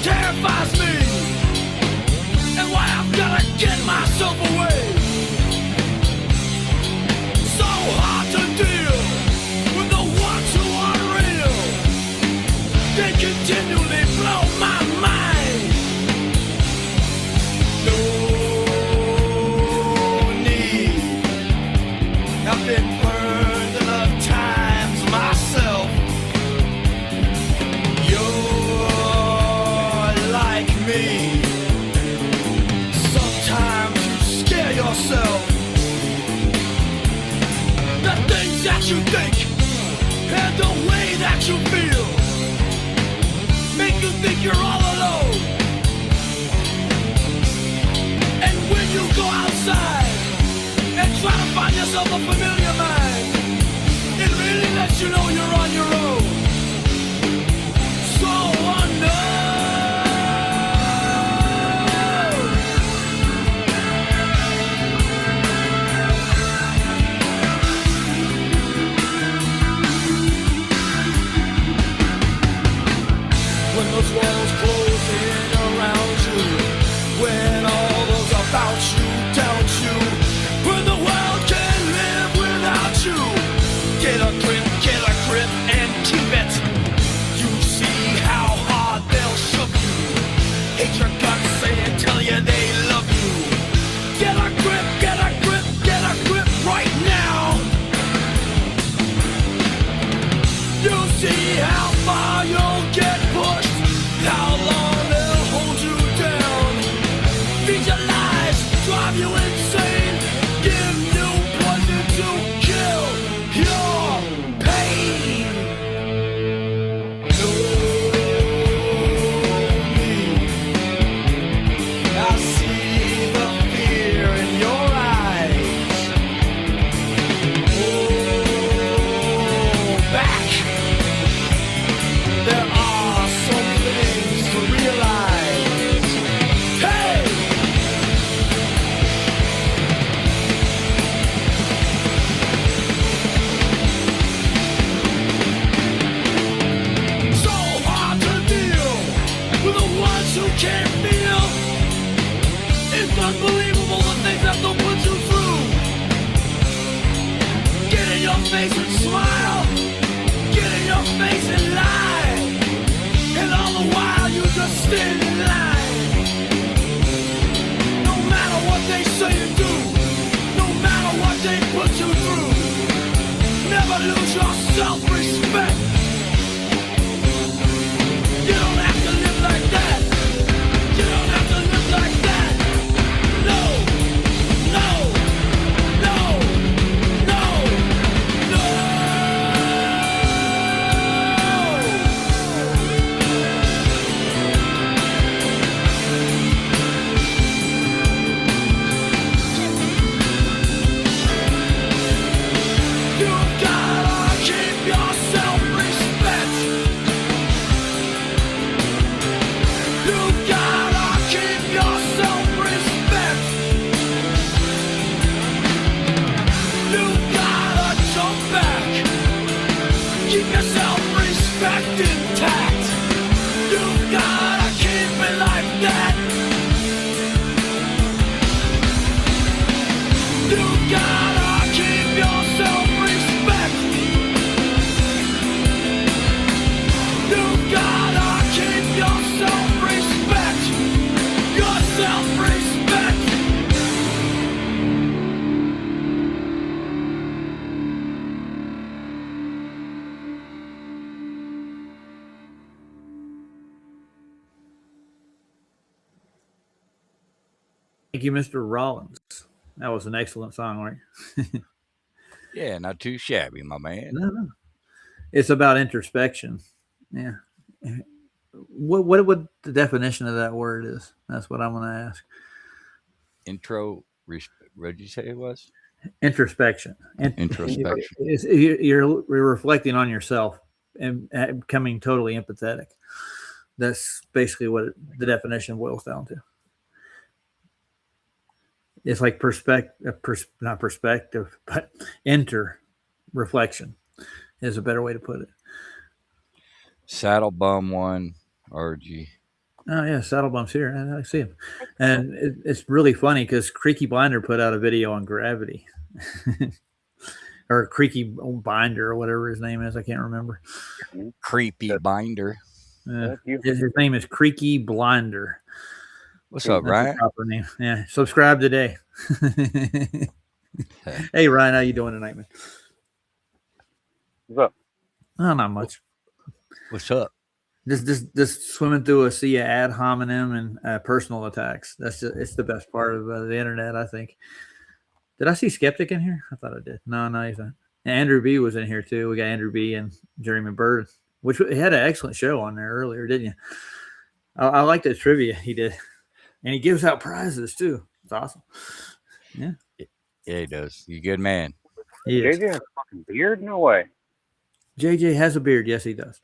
terrifies me, and why I've gotta get myself away. So hard to deal with the ones who are real. They continually blow my mind. No need. I've been burned enough times myself. You're like me. Sometimes you scare yourself. The things that you think and the way that you feel make you think you're all alone. And when you go outside and try to find yourself a familiar mind, it really lets you know you're on your own. So unknown. When those walls close in around you, when all those about you doubt you, when the world can't live without you, get a grip and keep it. You see how hard they'll shove you, hate your guts saying tell you they love you. Get a grip right now. You see how far you'll get pushed, how long they'll hold you down, feed your lies, drive you insane, give you poison to kill your pain. Know me. I see the fear in your eyes. Hold back. There are some things to realize. Hey! So hard to deal with the ones who can't feel. It's unbelievable the things that they'll put you through. Get in your face and smile. Get in your face and lie. And all the while you just stand in line. No matter what they say and do, no matter what they put you through, never lose your self-respect. You don't have to live like that. You don't have to live like that. No, no, no, no, no. You gotta keep your self-respect. You gotta keep your self-respect. You gotta jump back. Keep your self-respect intact. You gotta keep it like that. You gotta keep your self-respect. You gotta keep your self-respect. Your self-respect. Thank you, Mr. Rollins. That was an excellent song, right? Yeah, not too shabby, my man. No. It's about introspection. Yeah. What would the definition of that word is? That's what I'm going to ask. What did you say it was? Introspection. Introspection. You're reflecting on yourself and becoming totally empathetic. That's basically what the definition boils down to. It's like not perspective, but reflection is a better way to put it. Saddle Bum one, RG. Oh yeah, Saddle Bump's here. I see him, and it's really funny because Creaky Blinder put out a video on Gravity, or Creaky Binder or whatever his name is. I can't remember. Creepy binder. His name is Creaky Blinder. What's up, That's Ryan? the proper name. Yeah, subscribe today. Hey Ryan, how you doing tonight, man? What's up? Oh, not much. What's up? Just swimming through a sea of ad hominem and personal attacks. It's the best part of the internet, I think. Did I see Skeptic in here? I thought I did. No, he's not. And Andrew B was in here too. We got Andrew B and Jeremy Bird, which he had an excellent show on there earlier, didn't you? I like the trivia he did, and he gives out prizes too. It's awesome. Yeah, he does. You good man. He is. JJ has a fucking beard? No way. JJ has a beard. Yes, he does.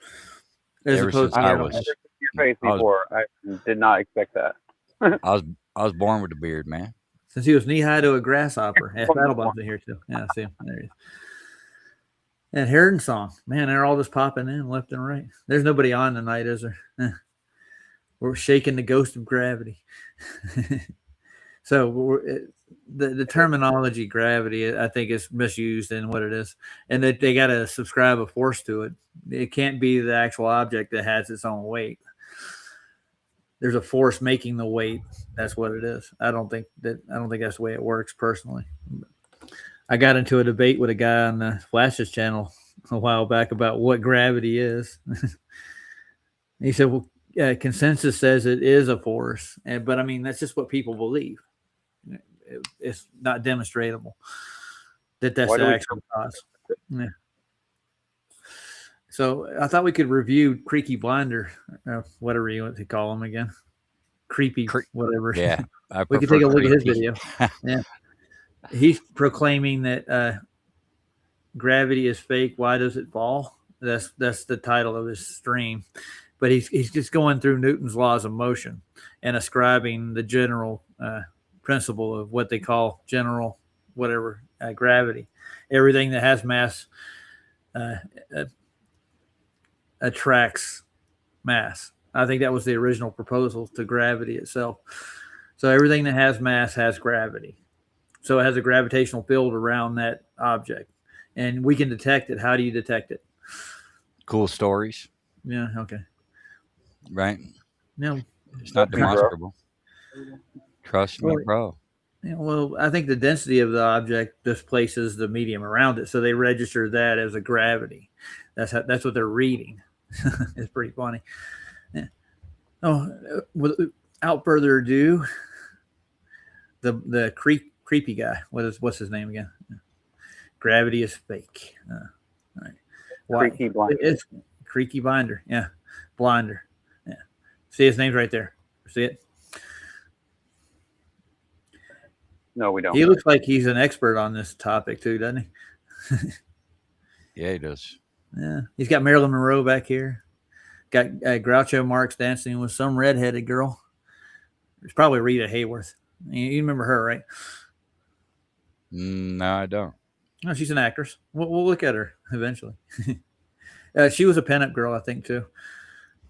As Ever opposed since to I I've was- never seen your face I was- before. I did not expect that. I was born with a beard, man. since he was knee high to a grasshopper. Yeah, Battlebump's in here too. Yeah, I see him. There he is. And Heron Song, man, they're all just popping in left and right. There's nobody on tonight, is there? We're shaking the ghost of gravity. So the terminology gravity, I think, is misused in what it is, and that they got to subscribe a force to it. It can't be the actual object that has its own weight. There's a force making the weight. That's what it is. I don't think that's the way it works personally. I got into a debate with a guy on the Flashes channel a while back about what gravity is. He said, well, consensus says it is a force, but I mean, that's just what people believe. It's not demonstrable that's Why the do we- actual cause. Yeah. So I thought we could review Creaky Blinder, whatever you want to call him again. Creepy, whatever. Yeah, I We could prefer take a look at his creepy. video. Yeah. He's proclaiming that gravity is fake. Why does it fall? That's the title of his stream. But he's just going through Newton's laws of motion and ascribing the general principle of what they call general whatever gravity. Everything that has mass attracts mass. I think that was the original proposal to gravity itself. So everything that has mass has gravity. So it has a gravitational field around that object, and we can detect it. How do you detect it? Cool stories, Yeah. Okay. right? No. It's not Trust me, bro. demonstrable. Trust me, Well, bro. Yeah, well, I think the density of the object displaces the medium around it, so they register that as a gravity. That's what they're reading. It's pretty funny. Yeah. Oh, without further ado, the creepy guy. What's his name again? Gravity is fake. All right. Creaky Blinder. It's Creaky Binder. Yeah, Blinder. Yeah. See his name's right there. See it? No, we don't. He looks like he's an expert on this topic too, doesn't he? Yeah, he does. Yeah, he's got Marilyn Monroe back here. Got Groucho Marx dancing with some redheaded girl. It's probably Rita Hayworth. You remember her, right? No, I don't. No, she's an actress. We'll look at her eventually. She was a pinup girl, I think, too.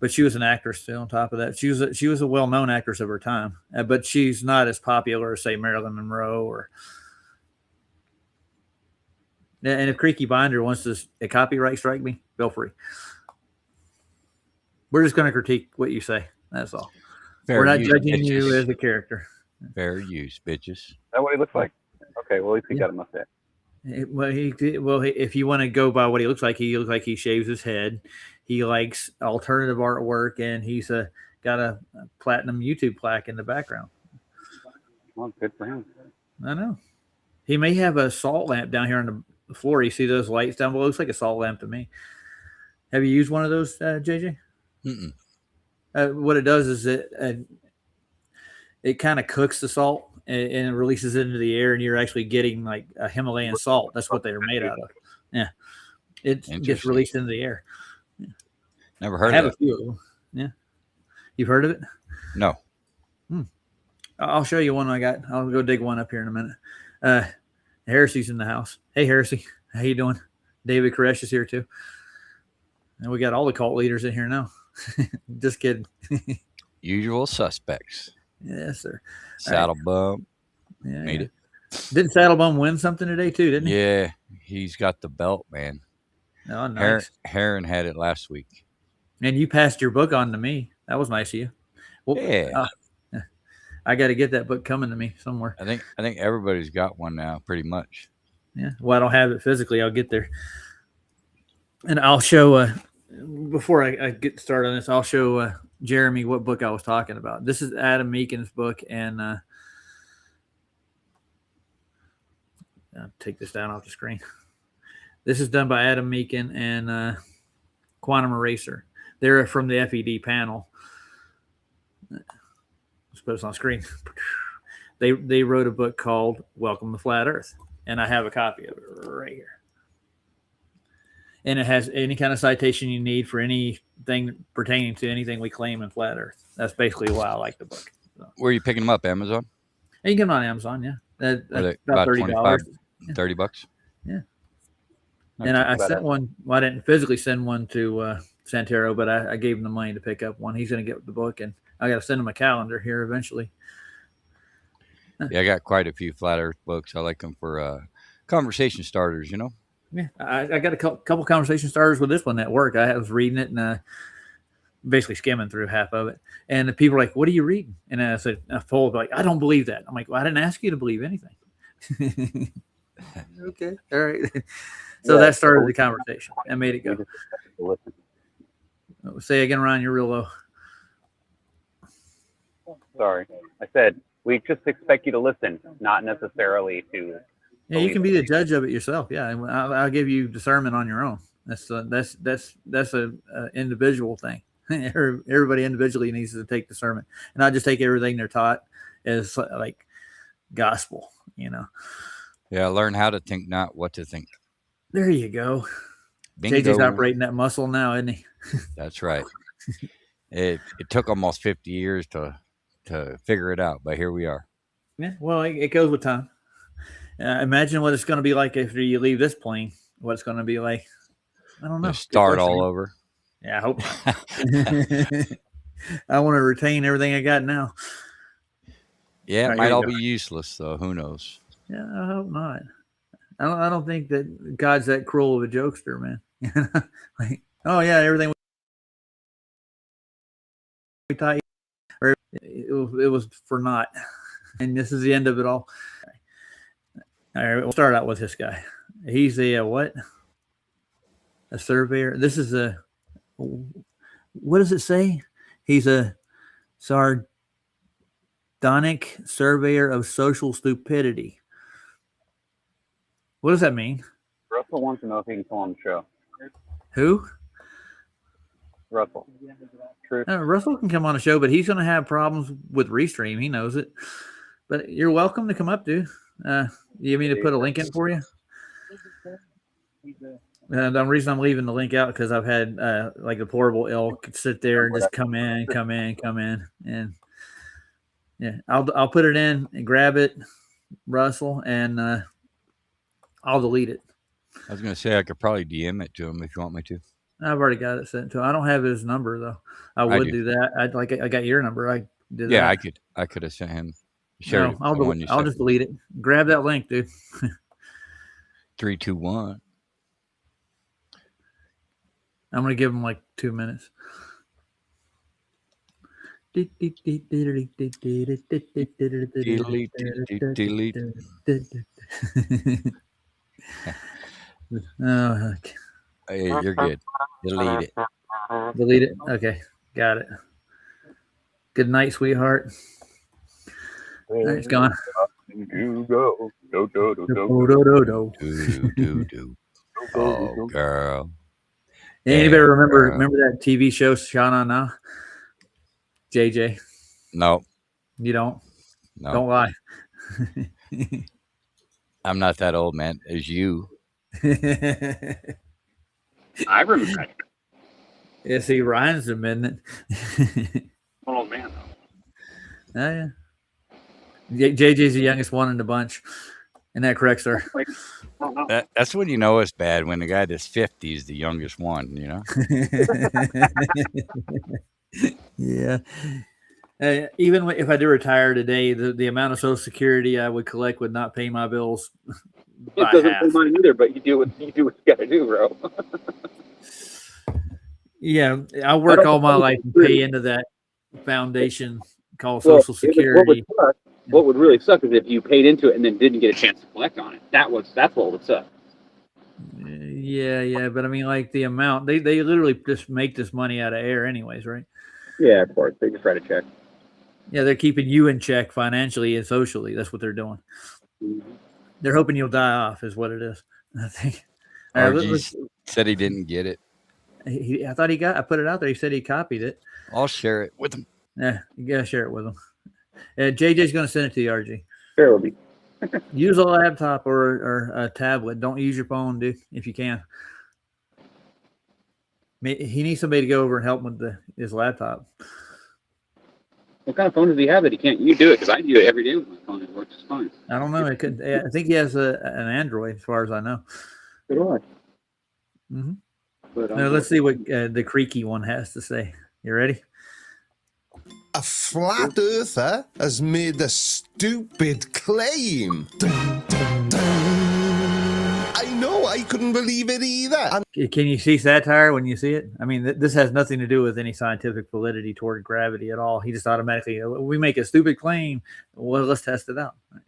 But she was an actress too. On top of that, she was a well-known actress of her time. But she's not as popular as, say, Marilyn Monroe or. And if Creaky Binder wants to copyright strike me, feel free. We're just going to critique what you say. That's all. Fair We're not use, judging you bitches. as a character. Fair use, bitches. Is that what he looks like? Okay, well, at least he Yeah. got a mustache. If you want to go by what he looks like he shaves his head. He likes alternative artwork, and he's got a platinum YouTube plaque in the background. Well, good for him. I know. He may have a salt lamp down here on the floor. You see those lights down below? It looks like a salt lamp to me. Have you used one of those, JJ? Mm-mm. What it does is it kind of cooks the salt and releases it into the air, and you're actually getting like a Himalayan salt. That's what they're made out of. Yeah, it gets Interesting. released into the air. Never I heard have of a it. few of them. Yeah, you've heard of it? No. I'll show you one I got. I'll go dig one up here in a minute. Heresy's in the house. Hey, Heresy, how you doing? David Koresh is here too, and we got all the cult leaders in here now. Just kidding. Usual suspects. Yes, sir. Saddle Bum Yeah, made yeah. it. Didn't Saddlebum win something today too? Didn't he? Yeah, he's got the belt, man. Oh, nice. Heron had it last week. And you passed your book on to me. That was nice of you. Well, Yeah. I got to get that book coming to me somewhere. I think everybody's got one now, pretty much. Yeah. Well, I don't have it physically. I'll get there, and I'll show. Before I get started on this, I'll show Jeremy what book I was talking about. This is Adam Meakin's book, and I'll take this down off the screen. This is done by Adam Meakin and Quantum Eraser. They're from the FED panel. Let's put this on screen. They wrote a book called Welcome to Flat Earth, and I have a copy of it right here. And it has any kind of citation you need for anything pertaining to anything we claim in Flat Earth. That's basically why I like the book. So. Where are you picking them up? Amazon? And you can get them on Amazon, yeah. That's about $30. $30. Yeah. Not And too I bad. sent one. Well, I didn't physically send one to Santero, but I gave him the money to pick up one. He's going to get the book, and I got to send him a calendar here eventually. Yeah, I got quite a few Flat Earth books. I like them for conversation starters, you know? Yeah, I got a couple conversation starters with this one at work. I was reading it and basically skimming through half of it. And the people are like, "What are you reading?" And I said, "I told like I don't believe that." I'm like, "Well, I didn't ask you to believe anything." Okay, all right. So Yeah, that started the conversation and made it go. Listen. Say again, Ryan. You're real low. Sorry. I said we just expect you to listen, not necessarily to. Yeah, you can be the judge of it yourself. Yeah, and I'll give you discernment on your own. That's a individual thing. Everybody individually needs to take discernment, and not just take everything they're taught as like gospel. You know. Yeah, learn how to think, not what to think. There you go. Bingo. JJ's operating that muscle now, isn't he? That's right. It took almost 50 years to figure it out, but here we are. Yeah. Well, it goes with time. Imagine what it's going to be like after you leave this plane. What it's going to be like. I don't know. Just start all over. Yeah, I hope not. I want to retain everything I got now. Yeah, it Right, might here you all go. be useless, though. Who knows? Yeah, I hope not. I don't think that God's that cruel of a jokester, man. Like, oh yeah, everything we taught you, or it was for naught, and this is the end of it all. All right, we'll start out with this guy. He's a what? A surveyor. This is a. What does it say? He's a sardonic surveyor of social stupidity. What does that mean? Russell wants to know if he can come on the show. Who? Russell. Truth. Russell can come on the show, but he's going to have problems with Restream. He knows it. But you're welcome to come up, dude. You want me to put a link in for you? The reason I'm leaving the link out because I've had like a portable ilk sit there and just come in, and yeah, I'll put it in and grab it, Russell, and I'll delete it. I was going to say I could probably DM it to him if you want me to. I've already got it sent to him. I don't have his number though. I would do that. I got your number. I did. Yeah, that. I could have sent him. No, I'll just delete it. Grab that link, dude. 3, 2, 1. I'm gonna give him like 2 minutes. Delete. Oh, okay. Hey, you're good. Delete it. Delete it. Okay, got it. Good night, sweetheart. All right, it's gone. You go. Do, do, do, do. Do. Oh, girl. Anybody remember that TV show Shot On Now? JJ, No. you don't? No. Don't lie. I'm not that old, man. As you. I remember. Yeah, see, Ryan's a minute. Old man. Oh, yeah. JJ's the youngest one in the bunch. Isn't that correct, sir? That's when you know it's bad, when the guy that's 50 is the youngest one, you know? Yeah. Even if I do retire today, the amount of Social Security I would collect would not pay my bills It by doesn't half. pay mine either, but you do what you got to do, bro. Yeah, I work all my life and pay into that foundation called Social Security. What would really suck is if you paid into it and then didn't get a chance to collect on it. That's what would suck. Yeah, but I mean, like the amount they literally just make this money out of air, anyways, right? Yeah, of course. They just write a check. Yeah, they're keeping you in check financially and socially. That's what they're doing. Mm-hmm. They're hoping you'll die off, is what it is. I think. RG said he didn't get it. I thought he got. I put it out there. He said he copied it. I'll share it with him. Yeah, you gotta share it with him. JJ's gonna send it to you, RG. Sure, will be. Use a laptop or a tablet. Don't use your phone, dude, if you can. He needs somebody to go over and help him with his laptop. What kind of phone does he have that he can't? You do it because I do it every day with my phone. It works just fine. I don't know. I think he has an Android, as far as I know. So do I. Mm-hmm. But, Now, let's see what the creaky one has to say. You ready? A flat earther has made a stupid claim. Dun, dun, dun. I know, I couldn't believe it either. Can you see satire when you see it? I mean, this has nothing to do with any scientific validity toward gravity at all. He just automatically, we make a stupid claim. Well, let's test it out. Right.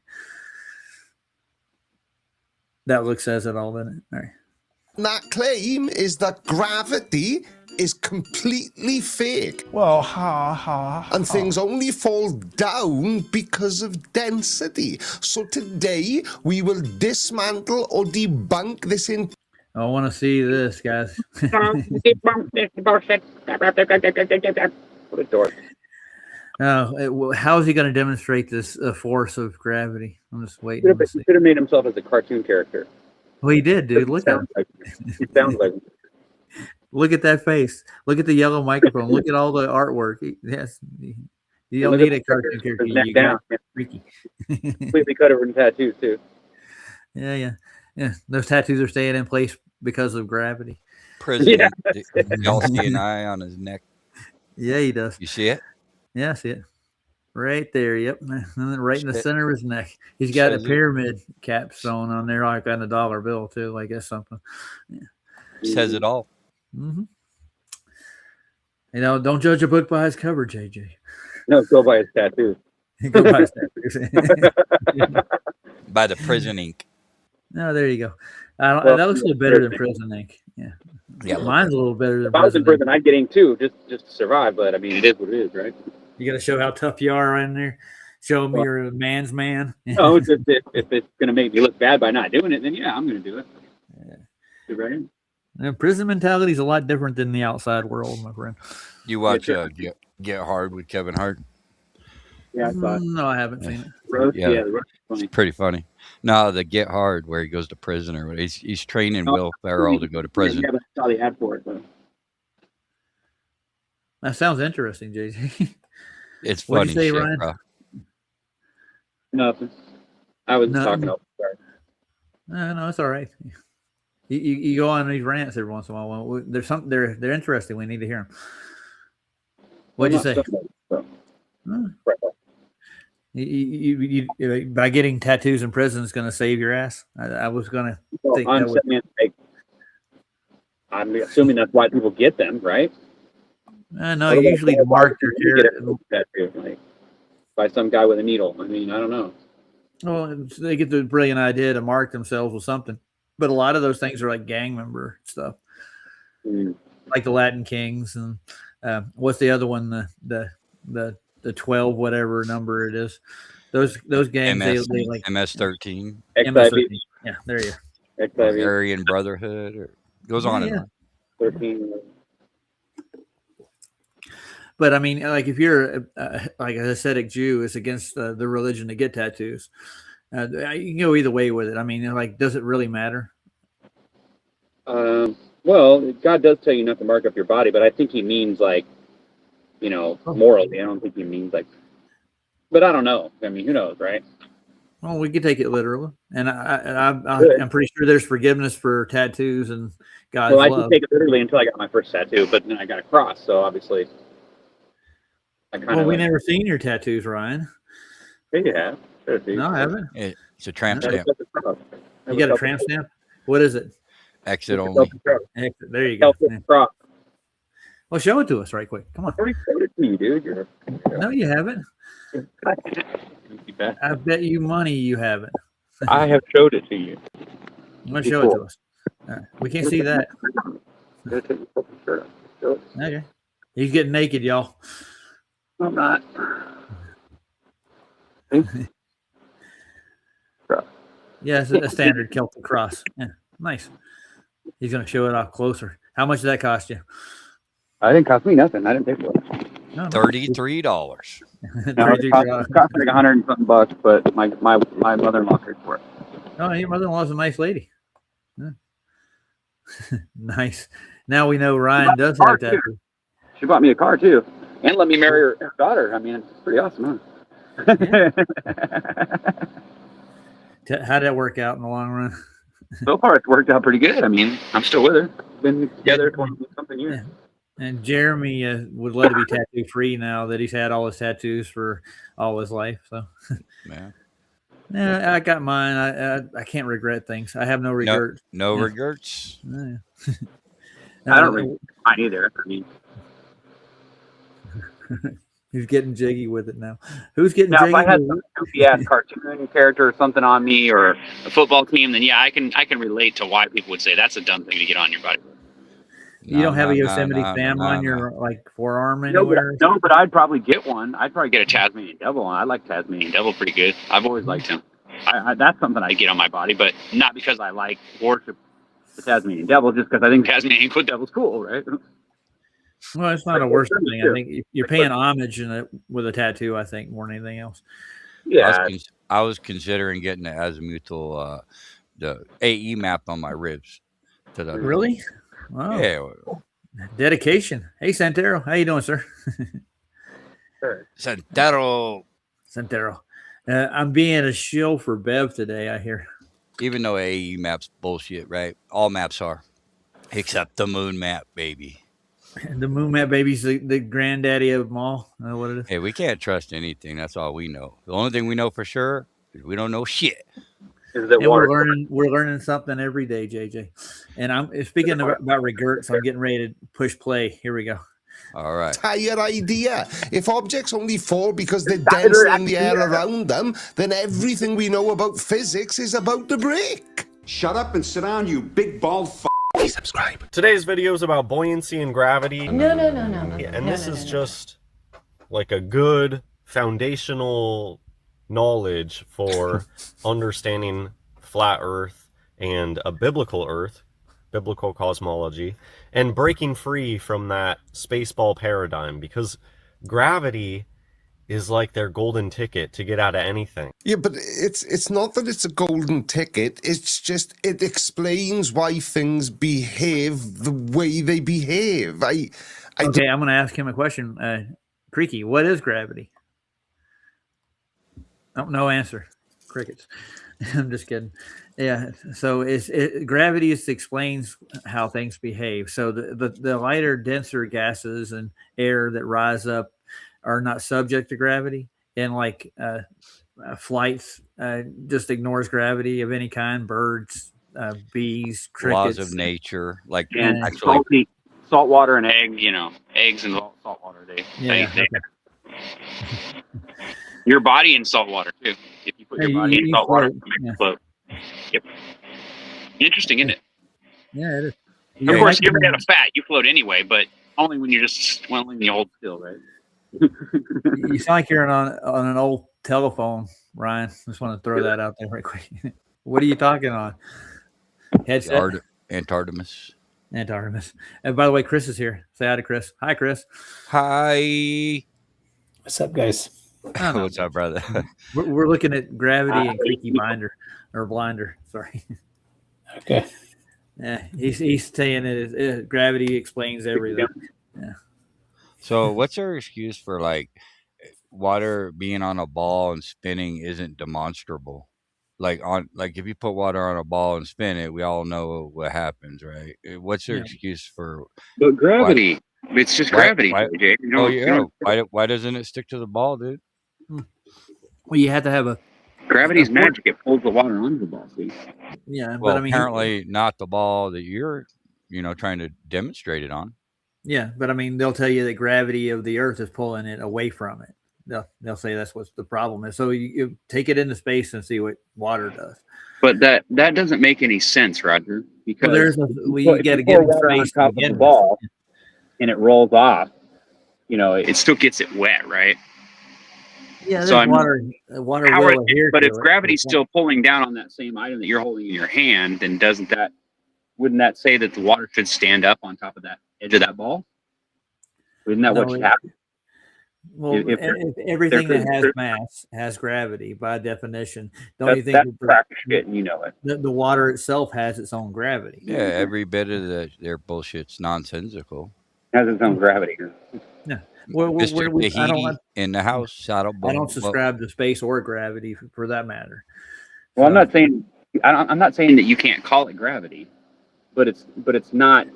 That look says it all, doesn't it? All right. That claim is that gravity is completely fake. Well, ha. And things only fall down because of density. So today we will dismantle or debunk this in. I want to see this, guys. What a dork. How is he going to demonstrate this force of gravity? I'm just waiting. He could have made himself as a cartoon character. Well, he did, dude. Look at him. He sounds like Look at that face. Look at the yellow microphone. Look at all the artwork. Yes. You don't need a cartoon character. You got freaky. completely cut over in tattoos too. Yeah. Those tattoos are staying in place because of gravity. President. Y'all see an eye on his neck? Yeah, he does. You see it? Yeah, I see it. Right there. Yep. And then right in the center of his neck. He's got a pyramid capstone on there, like on a dollar bill, too. Like that's something. Yeah. Says it all. Mm-hmm. You know, don't judge a book by its cover, JJ. No, go by his tattoos. Go by his tattoos. By the prison ink. No, there you go. That looks a little better than prison ink. Yeah, mine's a little better than. If I was in prison, I'd get ink too, just to survive. But I mean, it is what it is, right? You got to show how tough you are in there. Show them you're a man's man. No, if it's going to make me look bad by not doing it, then yeah, I'm going to do it. Yeah. Right. And prison mentality is a lot different than the outside world, my friend. You watch Get Hard with Kevin Hart? Yeah, I thought. No, I haven't seen it. Roast, Yeah. the roast is funny. It's pretty funny. No, the Get Hard where he goes to prison or he's training Will Ferrell to go to prison. Yeah, but I saw the ad for it. But. That sounds interesting, JJ. It's What'd funny you say, shit, Ryan? bro. Nothing. I was Nothing. talking about. Sorry. No, it's all right. You go on these rants every once in a while. Well, there's something they're interesting. We need to hear them. What'd you say? You by getting tattoos in prison is going to save your ass. I was going to think I'm that would. I'm assuming that's why people get them, right? No, usually to mark their tattoo, like by some guy with a needle. I mean, I don't know. Well, they get the brilliant idea to mark themselves with something, but a lot of those things are like gang member stuff, like the Latin Kings and what's the other one? The 12 whatever number it is. Those gangs they like MS-13. MS-13. Yeah, there you go. Aryan Brotherhood or goes on and on. 13. But I mean, like if you're like an ascetic Jew, it's against the religion to get tattoos. You can go either way with it. I mean, like, does it really matter? Well, God does tell you not to mark up your body, but I think he means like, morally. I don't think he means like. But I don't know. I mean, who knows, right? Well, we could take it literally, and I'm pretty sure there's forgiveness for tattoos and God's love. I didn't take it literally until I got my first tattoo, but then I got a cross, so obviously. I kind Well, of we like, never seen your tattoos, Ryan. hey, you have. Sure, see. No, I haven't. It's a tramp No. stamp. You got a tramp stamp? What is it? Exit only. Exit. There you go. Yeah. Cross. Well, show it to us right quick. Come on. I already showed it to you, dude. You're No, you haven't. I bet you money you haven't. I have showed it to you. I'm gonna show it to us. All right. We can't see that. Take your fucking shirt off. Show it. Okay. He's getting naked, y'all. I'm not. Yeah, it's a standard Celtic cross. Yeah, nice. He's gonna show it off closer. How much did that cost you? I didn't cost me nothing. I didn't pay for it. No, no. $33. No, $33. it cost like 100 and something bucks, but my mother-in-law paid for it. Oh, your mother-in-law's a nice lady. Yeah. Nice. Now we know Ryan does car, have that. She bought me a car too, and let me marry her daughter. I mean, it's pretty awesome, huh? How did that work out in the long run? So far, it's worked out pretty good. I mean, I'm still with her. Been together 20-something years. Yeah. And Jeremy would let it be tattoo free now that he's had all his tattoos for all his life. So, Man. yeah, I got mine. I can't regret things. I have no regrets. No Yeah. regrets. Yeah. I don't regret mine either. I mean, He's getting jiggy with it now. Who's getting now jiggy? if I had with some goofy ass cartoon character or something on me, or a football team, then yeah, I can relate to why people would say that's a dumb thing to get on your body. You don't have a Yosemite Sam on your like forearm anywhere? No, but I'd probably get one. I'd probably get a Tasmanian Devil. I like Tasmanian Devil pretty good. I've always liked him. That's something I get on my body, but not because I like worship the Tasmanian Devil, just because I think Tasmanian Devil's cool, right? Well, it's not a worse thing. I think you're paying homage with a tattoo, I think, more than anything else. Yeah. I was considering getting the azimuthal, the AE map on my ribs. Really? Wow. Yeah. Dedication. Hey, Santero. How you doing, sir? Santero. Santero. I'm being a shill for Bev today, I hear. Even though AE map's bullshit, right? All maps are. Except the moon map, baby. The moon map baby's the granddaddy of them all. Know what it is? Hey, we can't trust anything. That's all we know. The only thing we know for sure is we don't know shit. Is that And we're learning something every day, JJ. And I'm speaking about regrets. I'm getting ready to push play. Here we go. All right. Entire idea. If objects only fall because they're denser in the air around them, then everything we know about physics is about to break. Shut up and sit down, you big bald f***. Please subscribe. Today's video is about buoyancy and gravity. No. And this is just like a good foundational knowledge for understanding flat Earth and a biblical Earth, biblical cosmology, and breaking free from that spaceball paradigm, because gravity is like their golden ticket to get out of anything. Yeah, but it's not that it's a golden ticket. It's just it explains why things behave the way they behave. Okay, I'm going to ask him a question. Creaky, what is gravity? Oh, no answer. Crickets. I'm just kidding. Yeah. So gravity explains how things behave. So the lighter, denser gases and air that rise up are not subject to gravity, and like flights just ignores gravity of any kind. Birds, bees, crickets. Laws of nature, like And actually, salt water and eggs, eggs and salt water. Your body in salt water too. If you put your body in salt water, it makes it float. Yep. Interesting, isn't it? Yeah, it is. Of course, if you're out of fat, you float anyway, but only when you're just when you hold still, right? You sound like you're on an old telephone, Ryan. Just want to throw that out there right quick. What are you talking on? Headset? Antartemis. Antartemis. And by the way, Chris is here. Say hi to Chris. Hi, Chris. Hi. What's up, guys? What's up, brother? We're looking at gravity and Creaky Blinder. Sorry. Okay. Yeah, he's saying that gravity explains everything. Yeah. So what's our excuse for like water being on a ball and spinning isn't demonstrable? Like if you put water on a ball and spin it, we all know what happens, right? What's your excuse for? But gravity It's just Why- gravity, why- JJ. You Oh don't, you yeah. don't- Why doesn't it stick to the ball, dude? Well, you have to have a gravity's magic. It pulls the water onto the ball. See? yeah, Well, but I mean, apparently not the ball that you're, trying to demonstrate it on. yeah, but I mean, they'll tell you that gravity of the Earth is pulling it away from it. They'll say that's what the problem is. So you take it into space and see what water does. But that doesn't make any sense, Roger. Because We if got to you get pour in water on space to top of begin the with. ball and it rolls off, it still gets it wet, right? Yeah, So there's I'm- water How will it- adhere but to if it. gravity's still pulling down on that same item that you're holding in your hand, then wouldn't that say that the water should stand up on top of that edge of that ball? Isn't that what No, should happen? Well, if if everything that has there- mass has gravity by definition, don't you That's think that crack shit, and you know it. the water itself has its own gravity? Yeah, every bit of their bullshit's nonsensical. It has its own gravity. Mr. I Tahiti in the house. I don't subscribe to space or gravity for that matter. Well, I'm not saying that you can't call it gravity, but it's not.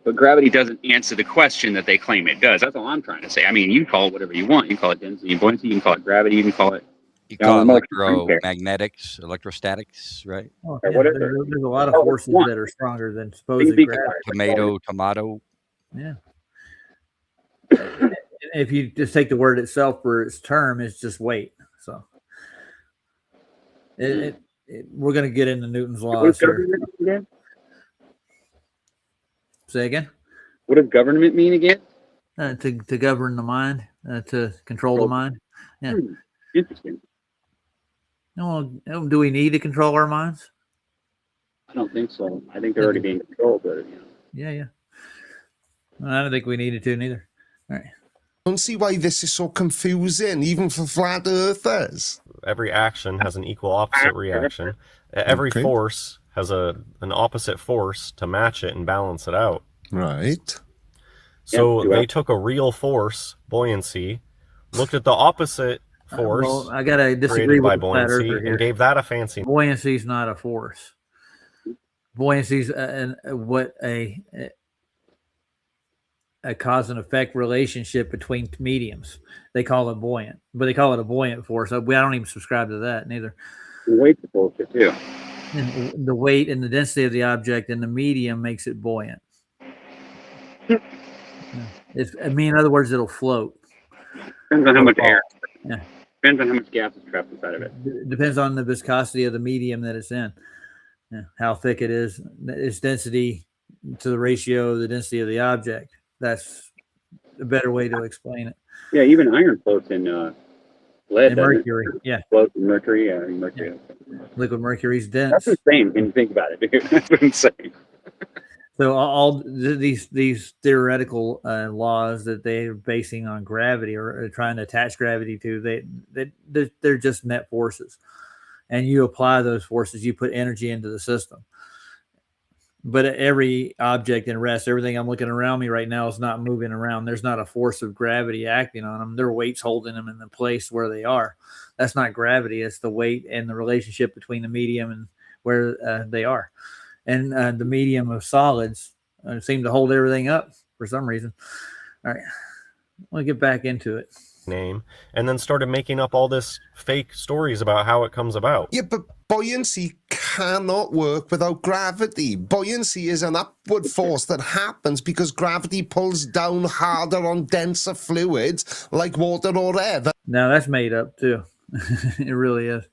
But gravity doesn't answer the question that they claim it does. That's all I'm trying to say. I mean, you can call it whatever you want. You can call it density and buoyancy. You can call it gravity. You can call it. You call it most don't care. electromagnetics, electrostatics, right? Oh, Or yeah, whatever. there's a lot of Or forces what. that are stronger than Things supposed be gravity. Tomato. Yeah. If you just take the word itself for its term, it's just weight. So we're going to get into Newton's What laws does here. government mean again? Say again. What does government mean again? To govern the mind, to control the mind. Yeah. Interesting. No, do we need to control our minds? I don't think so. I think they're already being controlled. But, Yeah. Well, I don't think we needed to neither. All right. I don't see why this is so confusing, even for flat earthers. Every action has an equal opposite reaction. Every Okay. force has an opposite force to match it and balance it out. Right. So Yeah, they took a real force, buoyancy, looked at the opposite force Well, I gotta disagree created by with the flat buoyancy, earther here. and gave that a fancy. Buoyancy is not a force. Buoyancy is a cause and effect relationship between mediums. They call it buoyant, but they call it a buoyant force. I don't even subscribe to that neither. the weight's bullshit too. And the weight and the density of the object in the medium makes it buoyant. In other words, it'll float. Depends on how much air. Yeah. Depends on how much gas is trapped inside of it. Depends on the viscosity of the medium that it's in. Yeah, how thick it is, its density to the ratio of the density of the object. That's a better way to explain it. Yeah, even iron floats in lead. And doesn't it? mercury, yeah, Floats in mercury. Yeah, mercury. liquid mercury's That's dense. insane when you think about it, dude. That's insane. So all these theoretical laws that they're basing on gravity or trying to attach gravity to, they're just net forces, and you apply those forces, you put energy into the system. But every object in rest, everything I'm looking around me right now is not moving around. There's not a force of gravity acting on them. Their weight's holding them in the place where they are. That's not gravity. It's the weight and the relationship between the medium and where they are. And the medium of solids seem to hold everything up for some reason. All right, we'll get back into it. Name, and then started making up all this fake stories about how it comes about. Yeah, but buoyancy cannot work without gravity. Buoyancy is an upward force that happens because gravity pulls down harder on denser fluids like water or air. Now that's made up too. It really is.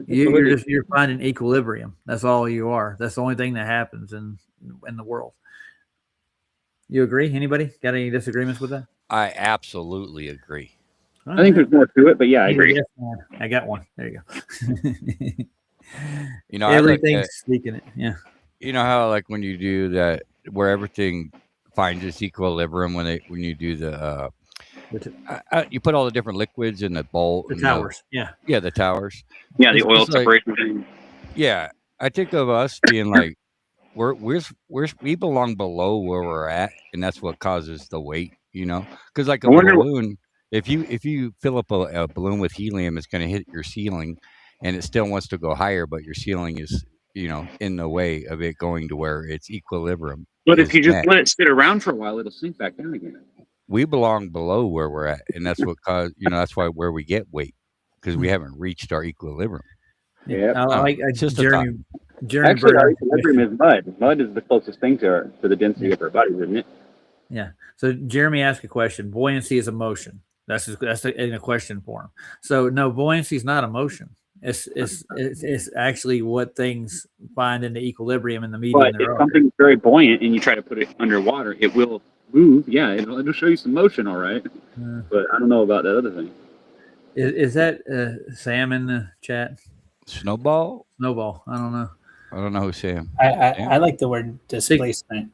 You're finding equilibrium. That's all you are. That's the only thing that happens in the world. You agree? Anybody got any disagreements with that? I absolutely agree. I think there's more to it, but yeah, I agree. Yes, man. I got one. There you go. I like Everything's that. speaking it. Yeah. You know how like when you do that, where everything finds its equilibrium when you do the you put all the different liquids in the bowl. The towers. Yeah. Yeah, the towers. Yeah, the It's oil just like- separation thing. Yeah, I think of us being like we belong below where we're at, and that's what causes the weight. Because like a I wonder balloon, if you fill up a balloon with helium, it's going to hit your ceiling, and it still wants to go higher, but your ceiling is in the way of it going to where it's equilibrium. But if is you just that let it sit around for a while, it'll sink back down again. we belong below where we're at, and that's what caused. That's why where we get weight because we haven't reached our equilibrium. Yeah. I like It's just a thought. Jeremy Actually, Bird our asked a equilibrium question. is mud. Mud is the closest thing to the density of our bodies, isn't it? Yeah. So Jeremy asked a question. Buoyancy is a motion. That's a question for him. So no, buoyancy is not a motion. It's actually what things find in the equilibrium in the medium But they're if over. something's very buoyant and you try to put it underwater, it will move. Yeah, it'll show you some motion, all right. But I don't know about that other thing. Is that Sam in the chat? Snowball? Snowball. I don't know. I don't know who Sam. I like the word displacement.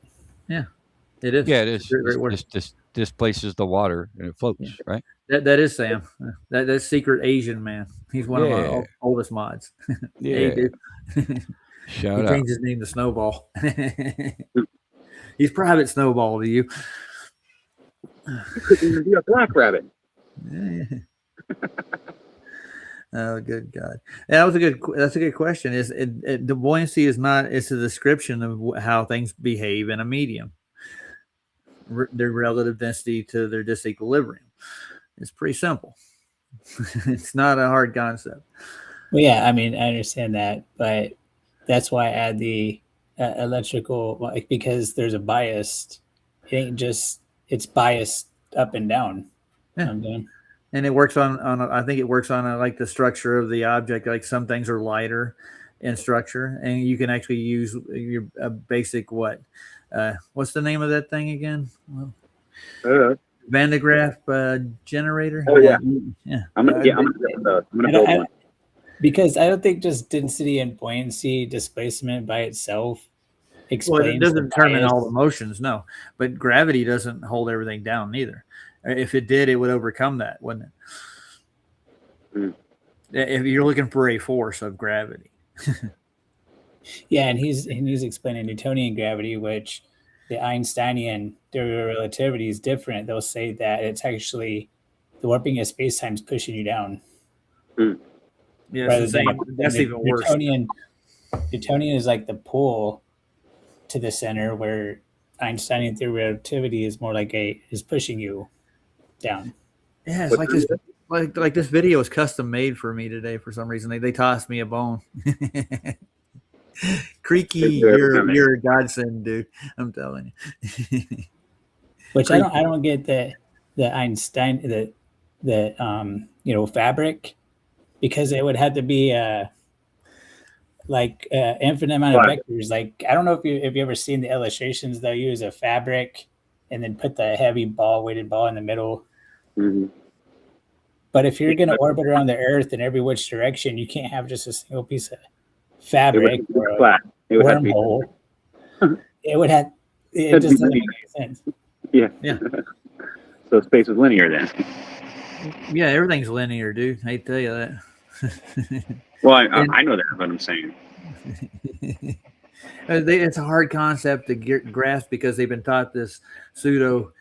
It is. Yeah, it is. Great word. This displaces the water and it floats, right? That is Sam. That's secret Asian man. He's one of our oldest mods. Yeah. Hey, Shout he out. changed his name to Snowball. He's private Snowball to you. You could even be a black rabbit. Oh, good God! That's a good question. The buoyancy is not? It's a description of how things behave in a medium. Their relative density to their disequilibrium. It's pretty simple. It's not a hard concept. Well, yeah, I mean, I understand that, but that's why I add the electrical, like, because there's a bias. It ain't just, it's biased up and down. Yeah. I'm done. And it works on I think it works on like the structure of the object. Like some things are lighter in structure, and you can actually use your basic what's the name of that thing again? Van de Graaff generator. Oh yeah, yeah. I'm gonna build one. Because I don't think just density and buoyancy displacement by itself explains. Well, it doesn't the determine bias. all the motions, no. But gravity doesn't hold everything down either. If it did, it would overcome that, wouldn't it? If you're looking for a force of gravity. Yeah, and he's explaining Newtonian gravity, which the Einsteinian theory of relativity is different. They'll say that it's actually the warping of space-time is pushing you down. Yeah, Rather than that's even worse. Newtonian is like the pull to the center, where Einsteinian theory of relativity is more like is pushing you down. Yeah, it's like this. Like this video is custom made for me today for some reason. They tossed me a bone. Creaky, you're a godsend, dude. I'm telling you. Which I don't get the Einstein the fabric, because it would have to be infinite amount of vectors. Like, I don't know if you ever seen the illustrations. They'll use a fabric and then put the heavy weighted ball in the middle. Mm-hmm. But if you're going to orbit around the Earth in every which direction, you can't have just a single piece of fabric or a wormhole. It just doesn't make sense. Yeah. So space is linear then. Yeah, everything's linear, dude. I hate to tell you that. Well, I know that, but I'm saying it's a hard concept to grasp because they've been taught this pseudo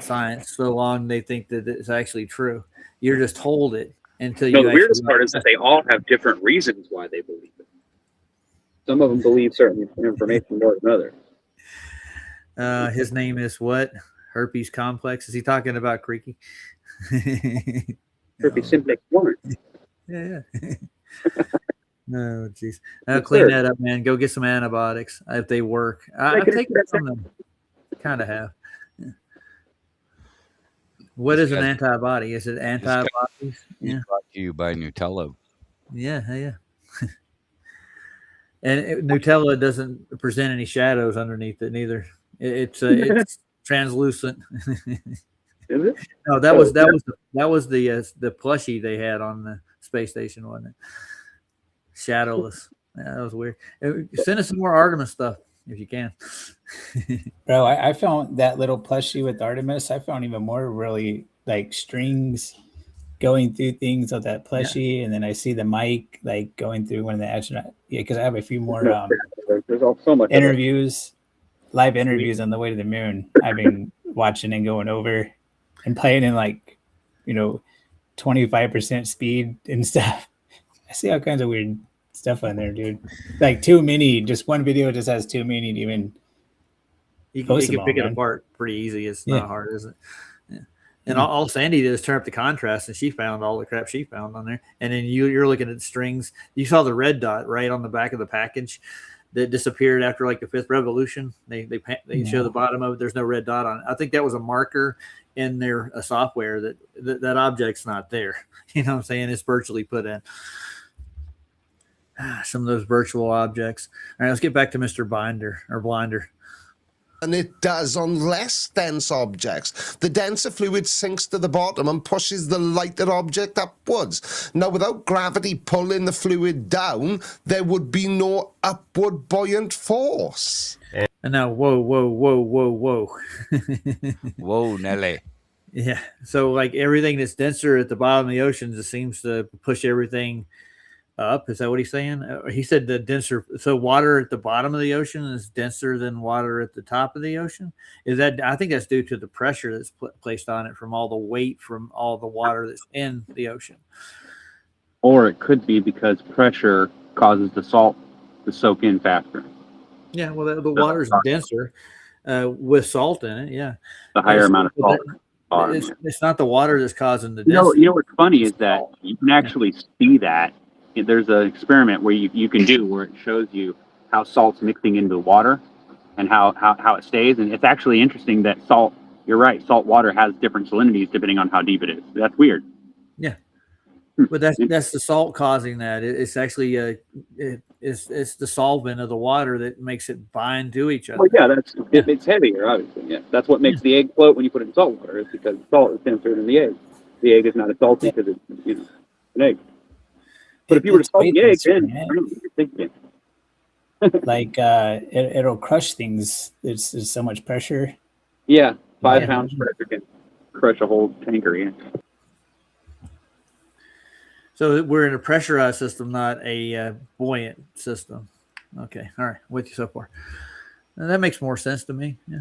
science so long they think that it's actually true. You're just told it until you. The weirdest part is that they all have different reasons why they believe it. Some of them believe certain information more than others. His name is what? Herpes complex. Is he talking about Creaky? Herpes simplex 1. Yeah. Oh, jeez. Clean that up, man. Go get some antibiotics if they work. I've taken some of them. Kind of have. Yeah. What is an antibody? Is it antibodies? Yeah. Brought to you by Nutella. Yeah. And Nutella doesn't present any shadows underneath it neither. It's translucent. Is it? No, that was the plushie they had on the space station, wasn't it? Shadowless. Yeah, that was weird. Send us some more Artemis stuff if you can. Bro, I found that little plushie with Artemis. I found even more really like strings going through things of that plushie, and then I see the mic like going through one of the astronauts. Yeah, because I have a few more there's all so much interviews, live interviews on the way to the moon. I've been watching and going over and playing in 25% speed and stuff. I see all kinds of weird stuff on there, dude. Like too many. Just one video just has too many to even You can, Post you them can pick all, it man. apart pretty easy. It's Yeah. not hard, is it? Yeah. And all Sandy did is turn up the contrast, and she found all the crap she found on there. And then you're looking at strings. You saw the red dot right on the back of the package that disappeared after like the 5th revolution. They show the bottom of it. There's no red dot on it. I think that was a marker in their software that object's not there. You know what I'm saying? It's virtually put in. Some of those virtual objects. All right, let's get back to Mr. Blinder. And it does on less dense objects. The denser fluid sinks to the bottom and pushes the lighter object upwards. Now, without gravity pulling the fluid down, there would be no upward buoyant force. And now, whoa. Whoa, Nelly. Yeah. So like everything that's denser at the bottom of the ocean just seems to push everything up. Is that what he's saying? He said the denser. So water at the bottom of the ocean is denser than water at the top of the ocean. Is that? I think that's due to the pressure that's placed on it from all the weight from all the water that's in the ocean. Or it could be because pressure causes the salt to soak in faster. Yeah. Well, the water's denser with salt in it. Yeah. The higher amount of salt. It's not the water that's causing the You know density. what's funny is that you can actually see that. There's an experiment where you can do where it shows you how salt's mixing into the water and how it stays. And it's actually interesting that salt, you're right, salt water has different salinities depending on how deep it is. That's weird. Yeah. But that's the salt causing that. It's actually it's the solvent of the water that makes it bind to each other. Well, yeah, it's heavier, obviously. Yeah, that's what makes the egg float when you put it in salt water. Is because salt is denser than the egg. The egg is not as salty because it's an egg. But if you were to salt the egg, then I don't know what you're thinking. Like it'll crush things. There's so much pressure. Yeah, 5 pounds pressure can crush a whole tanker. Yeah. So we're in a pressurized system, not a buoyant system. Okay, all right, with you so far. Now, that makes more sense to me. Yeah,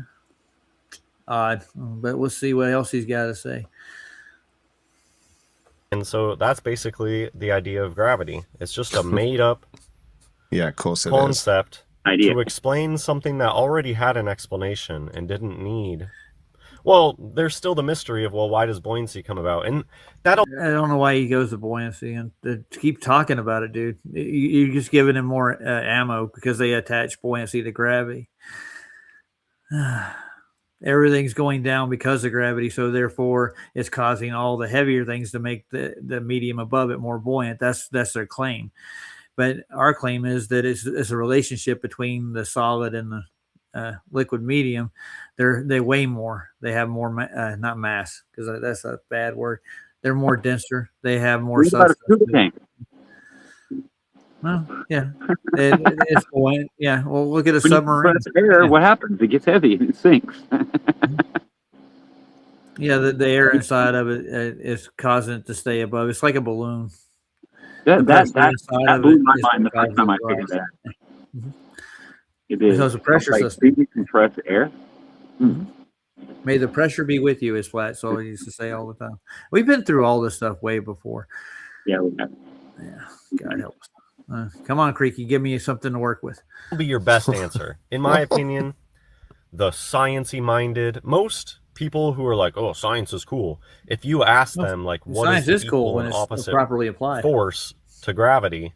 odd, but we'll see what else he's got to say. And so that's basically the idea of gravity. It's just a made-up Yeah, of course it is. concept Idea. to explain something that already had an explanation and didn't need. Well, there's still the mystery of, well, why does buoyancy come about? And that'll I don't know why he goes to buoyancy and to keep talking about it, dude. You're just giving him more ammo because they attach buoyancy to gravity. Everything's going down because of gravity, so therefore it's causing all the heavier things to make the medium above it more buoyant. That's their claim. But our claim is that it's a relationship between the solid and the liquid medium. They weigh more. They have more, not mass, because that's a bad word. They're more denser. They have more What about a substance. scuba tank? Well, yeah, it's buoyant. Yeah, well, look at a When you submarine. compress air, Yeah. what happens? It gets heavy and it sinks. Yeah, the air inside of it is causing it to stay above. It's like a balloon. that pressure inside that of blew it my is mind the what first time I causes figured the that. rise. It is. So it's a pressure like, system. do you compress air? May the pressure be with you, is Flat Soul used to say all the time. We've been through all this stuff way before. Yeah, we have. Yeah, God help us. Come on, Creaky, give me something to work with. be your best answer. In my opinion, the sciencey minded, most people who are like, oh, science is cool. If you ask them, like, what Science is is cool equal when and it's opposite properly applied. force to gravity,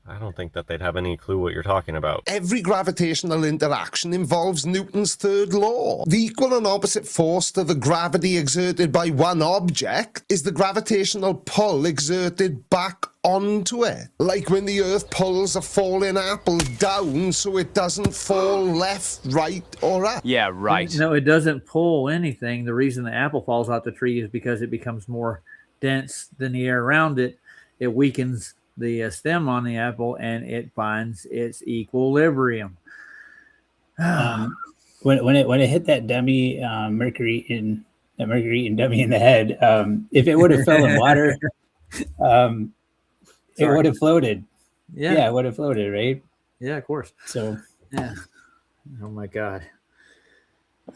I don't think that they'd have any clue what you're talking about. Every gravitational interaction involves Newton's third law. The equal and opposite force to the gravity exerted by one object is the gravitational pull exerted back onto it. Like when the Earth pulls a falling apple down so it doesn't fall left, right, or up. Yeah, right. No, it doesn't pull anything. The reason the apple falls out the tree is because it becomes more dense than the air around it. It weakens the stem on the apple and it finds its equilibrium. When it hit that dummy mercury eating dummy in the head, if it would have fell in water, it would have floated. Yeah, it would have floated, right? Yeah, of course. So Yeah. Oh my God.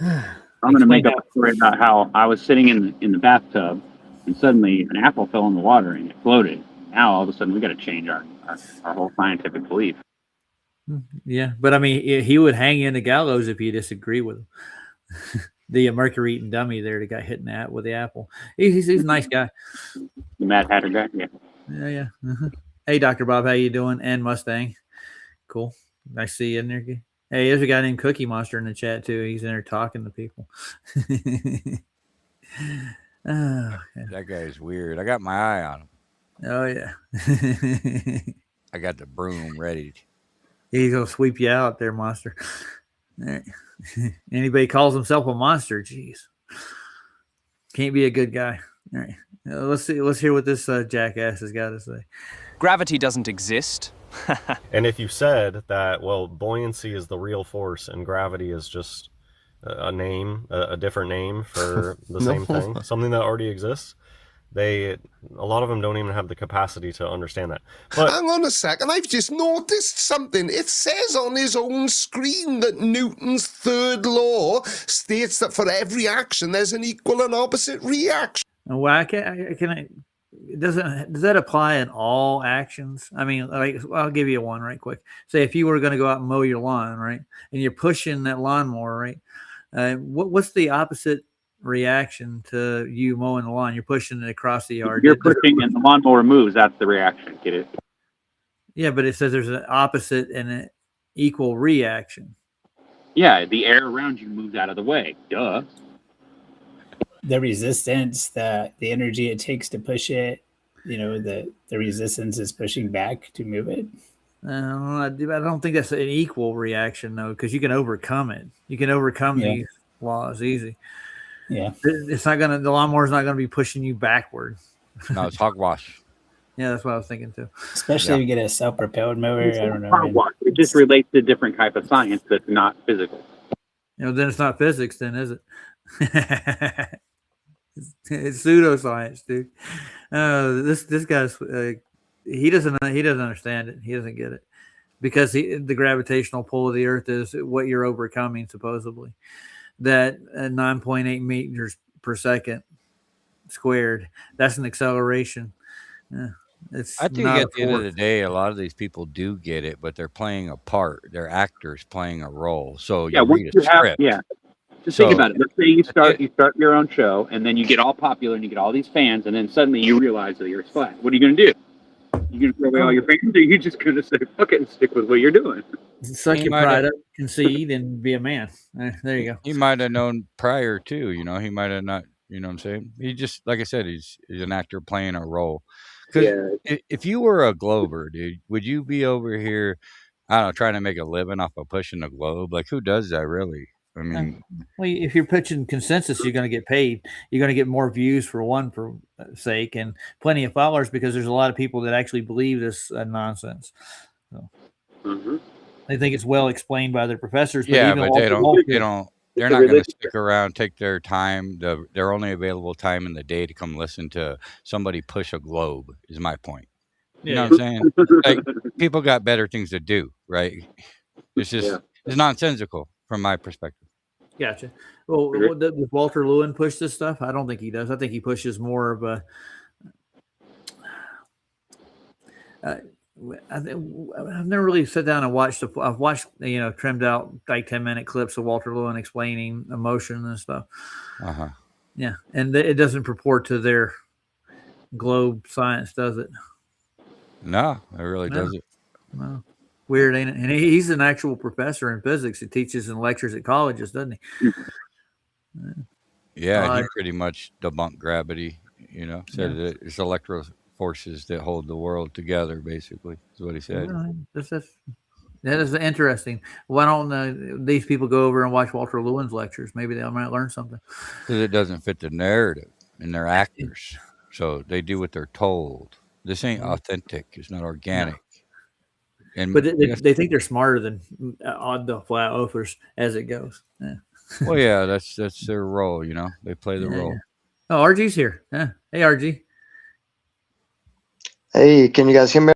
I'm going to make up a story about how I was sitting in the bathtub and suddenly an apple fell in the water and it floated. Now all of a sudden we got to change our whole scientific belief. Yeah, but I mean, he would hang you in the gallows if you disagree with him. The mercury eating dummy there that got hit in that with the apple. He's a nice guy. The Mad Hatter guy. Yeah. Yeah. Hey, Dr. Bob, how you doing? And Mustang, cool. Nice to see you in there. Hey, there's a guy named Cookie Monster in the chat too. He's in there talking to people. Oh, That guy is weird. I got my eye on him. oh yeah. I got the broom ready. He's gonna sweep you out there, monster. All right. Anybody calls himself a monster, geez, can't be a good guy. All right, let's see. Let's hear what this jackass has got to say. Gravity doesn't exist. And if you said that, well, buoyancy is the real force and gravity is just a name, a different name for the same thing, something that already exists, a lot of them don't even have the capacity to understand that. But hang on a second, I've just noticed something. It says on his own screen that Newton's third law states that for every action there's an equal and opposite reaction. Well, does that apply in all actions? I mean, like, I'll give you one right quick. Say if you were going to go out and mow your lawn, right, and you're pushing that lawnmower, right, what's the opposite reaction to you mowing the lawn? You're pushing it across the yard. You're pushing and the lawnmower moves. That's the reaction. Get it? Yeah, but it says there's an opposite and an equal reaction. Yeah, the air around you moves out of the way. Duh. The resistance, the energy it takes to push it, the resistance is pushing back to move it. I don't think that's an equal reaction though, because you can overcome it. You can overcome these laws easy. Yeah, the lawnmower's not gonna be pushing you backward. No, it's hogwash. Yeah, that's what I was thinking too. Especially if you get a self-propelled mower. I don't know. It just relates to a different type of science that's not physical. Then it's not physics, then, is it? It's pseudoscience, dude. This guy's he doesn't understand it. He doesn't get it because the gravitational pull of the Earth is what you're overcoming supposedly. That 9.8 meters per second squared. That's an acceleration. I think at the end of the day, a lot of these people do get it, but they're playing a part. They're actors playing a role. So you read a script. Just think about it. Let's say you start your own show, and then you get all popular, and you get all these fans, and then suddenly you realize that you're flat. What are you going to do? You going to throw away all your fans, or are you just going to say fuck it and stick with what you're doing? Suck your pride up, concede, and be a man. There you go. He might have known prior too. He might have not. You know what I'm saying? He just, like I said, he's an actor playing a role. Because if you were a Glober, dude, would you be over here, I don't know, trying to make a living off of pushing a globe? Like, who does that really? I mean, well, if you're pitching consensus, you're going to get paid. You're going to get more views for sake and plenty of followers because there's a lot of people that actually believe this nonsense. So they think it's well explained by their professors. But they're not going to stick around, take their time, their only available time in the day to come listen to somebody push a globe, is my point. You know what I'm saying? Like, people got better things to do, right? It's just, it's nonsensical from my perspective. Gotcha. Well, does Walter Lewin push this stuff? I don't think he does. I think he pushes more of a. I've never really sat down and watched. I've watched, trimmed out like 10-minute clips of Walter Lewin explaining emotion and stuff. Yeah, and it doesn't purport to their globe science, does it? No, it really doesn't. No. Weird, ain't it? And he's an actual professor in physics. He teaches and lectures at colleges, doesn't he? Yeah, he pretty much debunked gravity. Said that it's electro forces that hold the world together. Basically, is what he said. That is interesting. Why don't these people go over and watch Walter Lewin's lectures? Maybe they might learn something. Because it doesn't fit the narrative, and they're actors, so they do what they're told. This ain't authentic. It's not organic. No. But they think they're smarter than the flat earthers as it goes. Yeah. Well, yeah, that's their role. They play the role. Yeah. Oh, RG's here. Yeah. Hey, RG. Hey, can you guys hear me?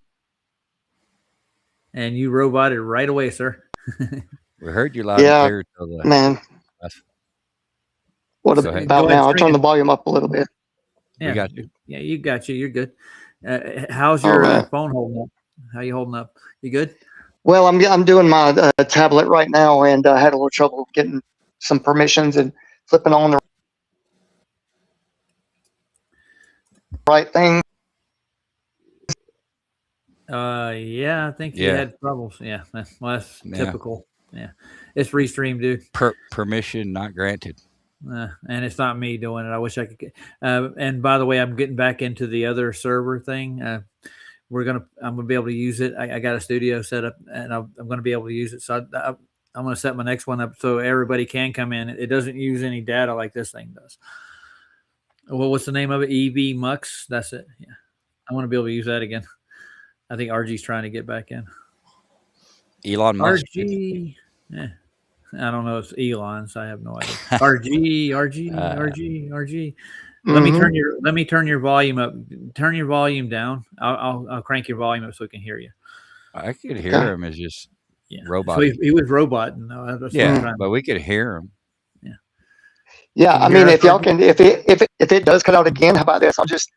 And you roboted right away, sir. We heard you loud and clear. Man. What about now? I'll turn the volume up a little bit. Yeah, we got you. Yeah, you got you. You're good. How's your phone holding up? How you holding up? You good? Well, I'm doing my tablet right now, and I had a little trouble getting some permissions and flipping on the right thing. Yeah, I think you Yeah. had troubles. Yeah, that's Yeah. typical. Yeah, it's restream, dude. Permission not granted. And it's not me doing it. I wish I could get. And by the way, I'm getting back into the other server thing. I'm gonna be able to use it. I got a studio set up, and I'm gonna be able to use it. So I'm gonna set my next one up so everybody can come in. It doesn't use any data like this thing does. Well, what's the name of it? EV Mux. That's it. Yeah, I want to be able to use that again. I think RG's trying to get back in. Elon Musk. RG. Yeah. I don't know. It's Elon, so I have no idea. RG. Let me turn your volume up. Turn your volume down. I'll crank your volume up so we can hear you. I could hear him as just robot. So he was roboting. No, yeah, but we could hear him. Yeah. Yeah, I mean, if y'all can, if it does cut out again, how about this? I'll just.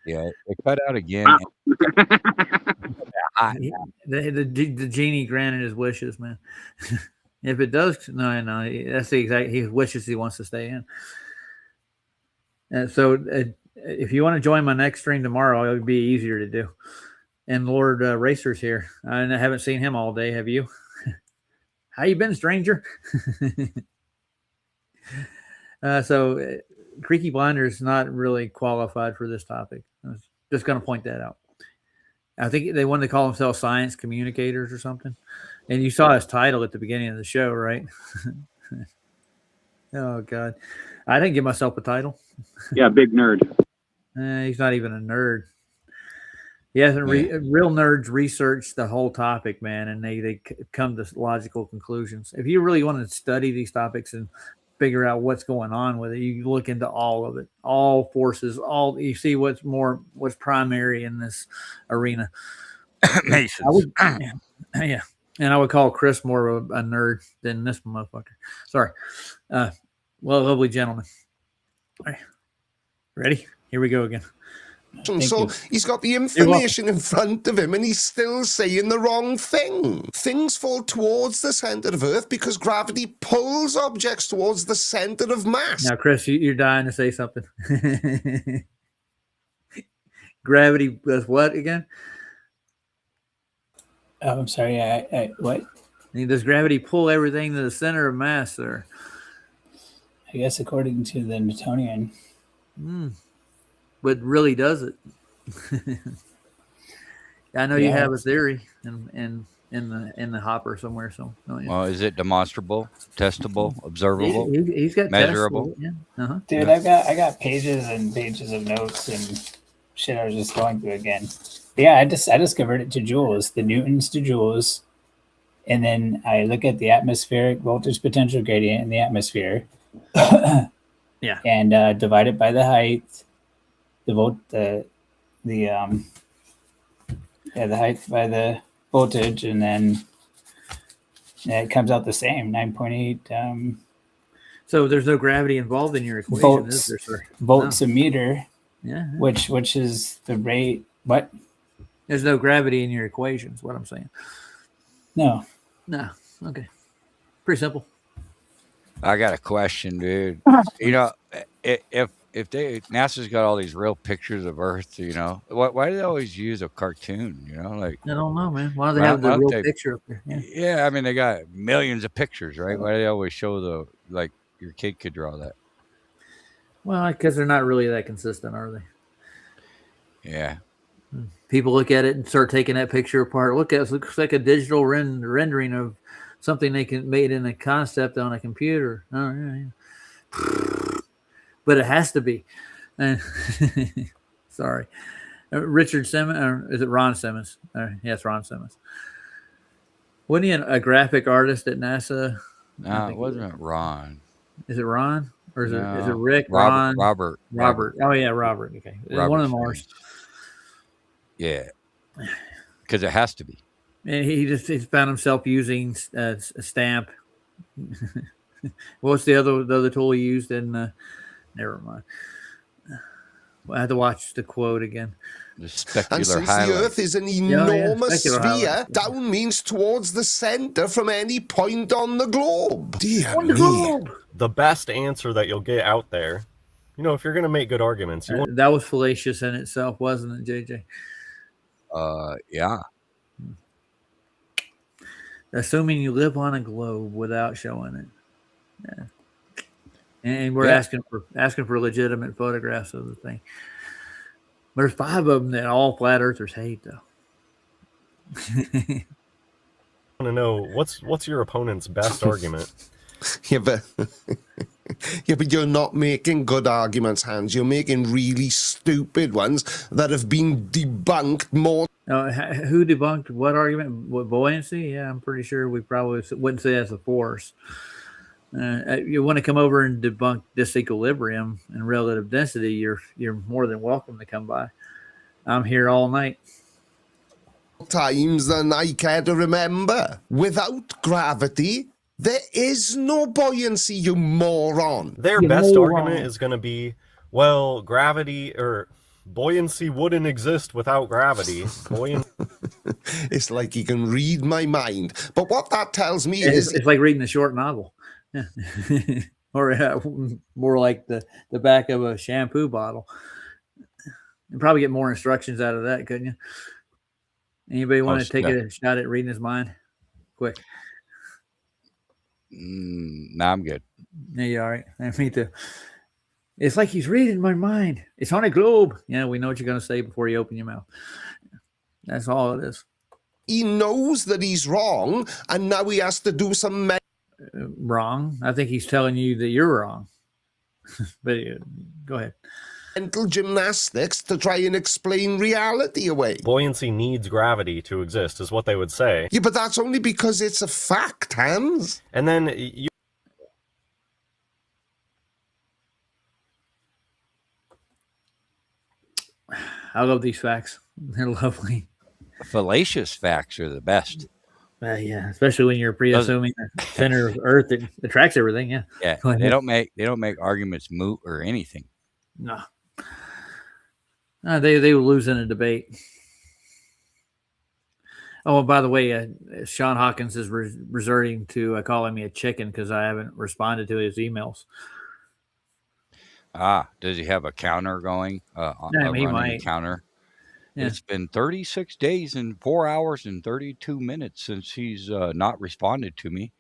Yeah, it cut out again. The genie granted his wishes, man. If it does, no, that's the exact. He wishes he wants to stay in. And so, if you want to join my next stream tomorrow, it'll be easier to do. And Lord Racer's here. I haven't seen him all day. Have you? How you been, stranger? Creaky Blinder is not really qualified for this topic. I was just going to point that out. I think they wanted to call themselves science communicators or something. And you saw his title at the beginning of the show, right? Oh, God. I didn't give myself a title. Yeah, big nerd. He's not even a nerd. He hasn't real nerds research the whole topic, man, and they come to logical conclusions. If you really want to study these topics and figure out what's going on with it, you look into all of it, all forces, you see what's primary in this arena. Masons. Yeah. And I would call Chris more of a nerd than this motherfucker. Sorry. Well, lovely gentlemen. All right. Ready? Here we go again. So he's got the information in front of him and he's still saying the wrong thing. Things fall towards the center of Earth because gravity pulls objects towards the center of mass. Now, Chris, you're dying to say something. Gravity does what again? Oh, I'm sorry. I what? Does gravity pull everything to the center of mass, sir? I guess according to the Newtonian. But really does it? I know you have a theory in the hopper somewhere. So, well, is it demonstrable, testable, observable? He's got measurable. Yeah. Dude, I got pages and pages of notes and shit. I was just going through again. Yeah, I just converted it to joules, the newtons to joules, and then I look at the atmospheric voltage potential gradient in the atmosphere. Yeah, and divide it by the height. The height by the voltage, and then it comes out the same 9.8. So there's no gravity involved in your equation, is there, sir? Volts a meter. Yeah. Which is the rate? What? There's no gravity in your equation. Is what I'm saying. No. Okay. Pretty simple. I got a question, dude. You know, if NASA's got all these real pictures of Earth, you know, why do they always use a cartoon? You know, like I don't know, man. Why do they have the real picture up there? Yeah, I mean they got millions of pictures, right? Why do they always show your kid could draw that? Well, because they're not really that consistent, are they? Yeah. People look at it and start taking that picture apart. Look at it, looks like a digital rendering of something they made in a concept on a computer. Oh yeah. But it has to be. Sorry. Richard Simmons, or is it Ron Simmons? Yes, Ron Simmons. Wasn't he a graphic artist at NASA? No, it wasn't Ron. Is it Ron? Or is it Rick? Robert. Oh, yeah, Robert. Okay. One of them are. Yeah. Because it has to be. And he's found himself using a stamp. What's the other tool he used in? Never mind. I had to watch the quote again. The And specular since the highlight. Earth is an yeah, enormous specular sphere, highlight. down means towards the center from any point on the globe. Dear On the me. globe. The best answer that you'll get out there, you know, if you're going to make good arguments, you want That was fallacious in itself, wasn't it, JJ? Yeah. Assuming you live on a globe without showing it. Yeah. And we're asking for legitimate photographs of the thing. There's 5 of them that all flat earthers hate, though. to know what's your opponent's best argument. Yeah, but you're not making good arguments, Hans. You're making really stupid ones that have been debunked more. Who debunked what argument? What, buoyancy? Yeah, I'm pretty sure we probably wouldn't say that's a force. You want to come over and debunk disequilibrium and relative density, you're more than welcome to come by. I'm here all night. Times than I care to remember. Without gravity, there is no buoyancy, you moron. Their best argument is going to be, well, gravity or buoyancy wouldn't exist without gravity. It's like he can read my mind. But what that tells me is... It's like reading a short novel. Yeah. Or more like the back of a shampoo bottle. You'd probably get more instructions out of that, couldn't you? Anybody want to take a shot at reading his mind? Quick. Nah, I'm good. Yeah, you all right? Me too. It's like he's reading my mind. It's on a globe. Yeah, we know what you're going to say before you open your mouth. That's all it is. He knows that he's wrong, and now he has to do some... wrong. I think he's telling you that you're wrong. But go ahead. Mental gymnastics to try and explain reality away. Buoyancy needs gravity to exist, is what they would say. Yeah, but that's only because it's a fact, Hans. And then you... I love these facts. They're lovely. Fallacious facts are the best. Yeah, especially when you're pre-assuming the center of Earth that attracts everything. Yeah. Yeah. They don't make arguments moot or anything. No. They will lose in a debate. Oh, and by the way, Sean Hawkins is resorting to calling me a chicken because I haven't responded to his emails. Does he have a counter going? He might. Counter. Yeah. It's been 36 days and 4 hours and 32 minutes since he's not responded to me.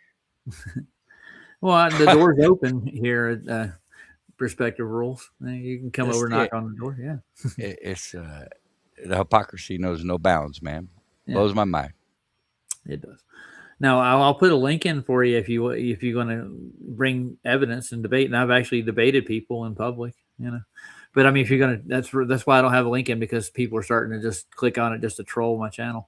Well, the door's open here at Perspective Rules. You can come over and knock on the door. Yeah. It's the hypocrisy knows no bounds, man. Yeah. Blows my mind. It does. Now I'll put a link in for you if you're going to bring evidence and debate. And I've actually debated people in public, you know. But I mean, if you're going to, that's why I don't have a link in, because people are starting to just click on it just to troll my channel.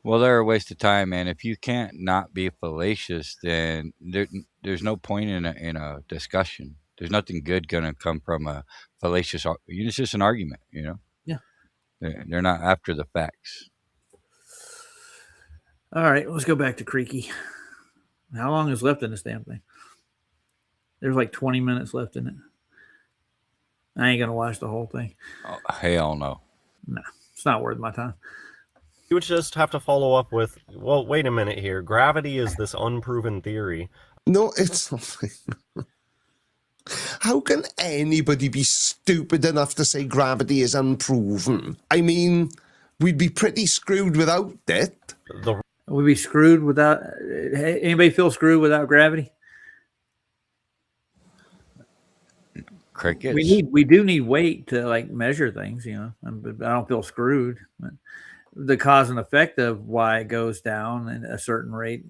Well, they're a waste of time, man. If you can't not be fallacious, then there's no point in a discussion. There's nothing good going to come from a fallacious. It's just an argument, you know. Yeah. They're not after the facts. All right, let's go back to Creaky. How long is left in this damn thing? There's like 20 minutes left in it. I ain't gonna watch the whole thing. Oh, hell no. No, it's not worth my time. You would just have to follow up with, well, wait a minute here. Gravity is this unproven theory. No, it's not. How can anybody be stupid enough to say gravity is unproven? I mean, we'd be pretty screwed without it. We'd be screwed without... Anybody feel screwed without gravity? Crickets. We do need weight to like measure things, you know. But I don't feel screwed. But the cause and effect of why it goes down at a certain rate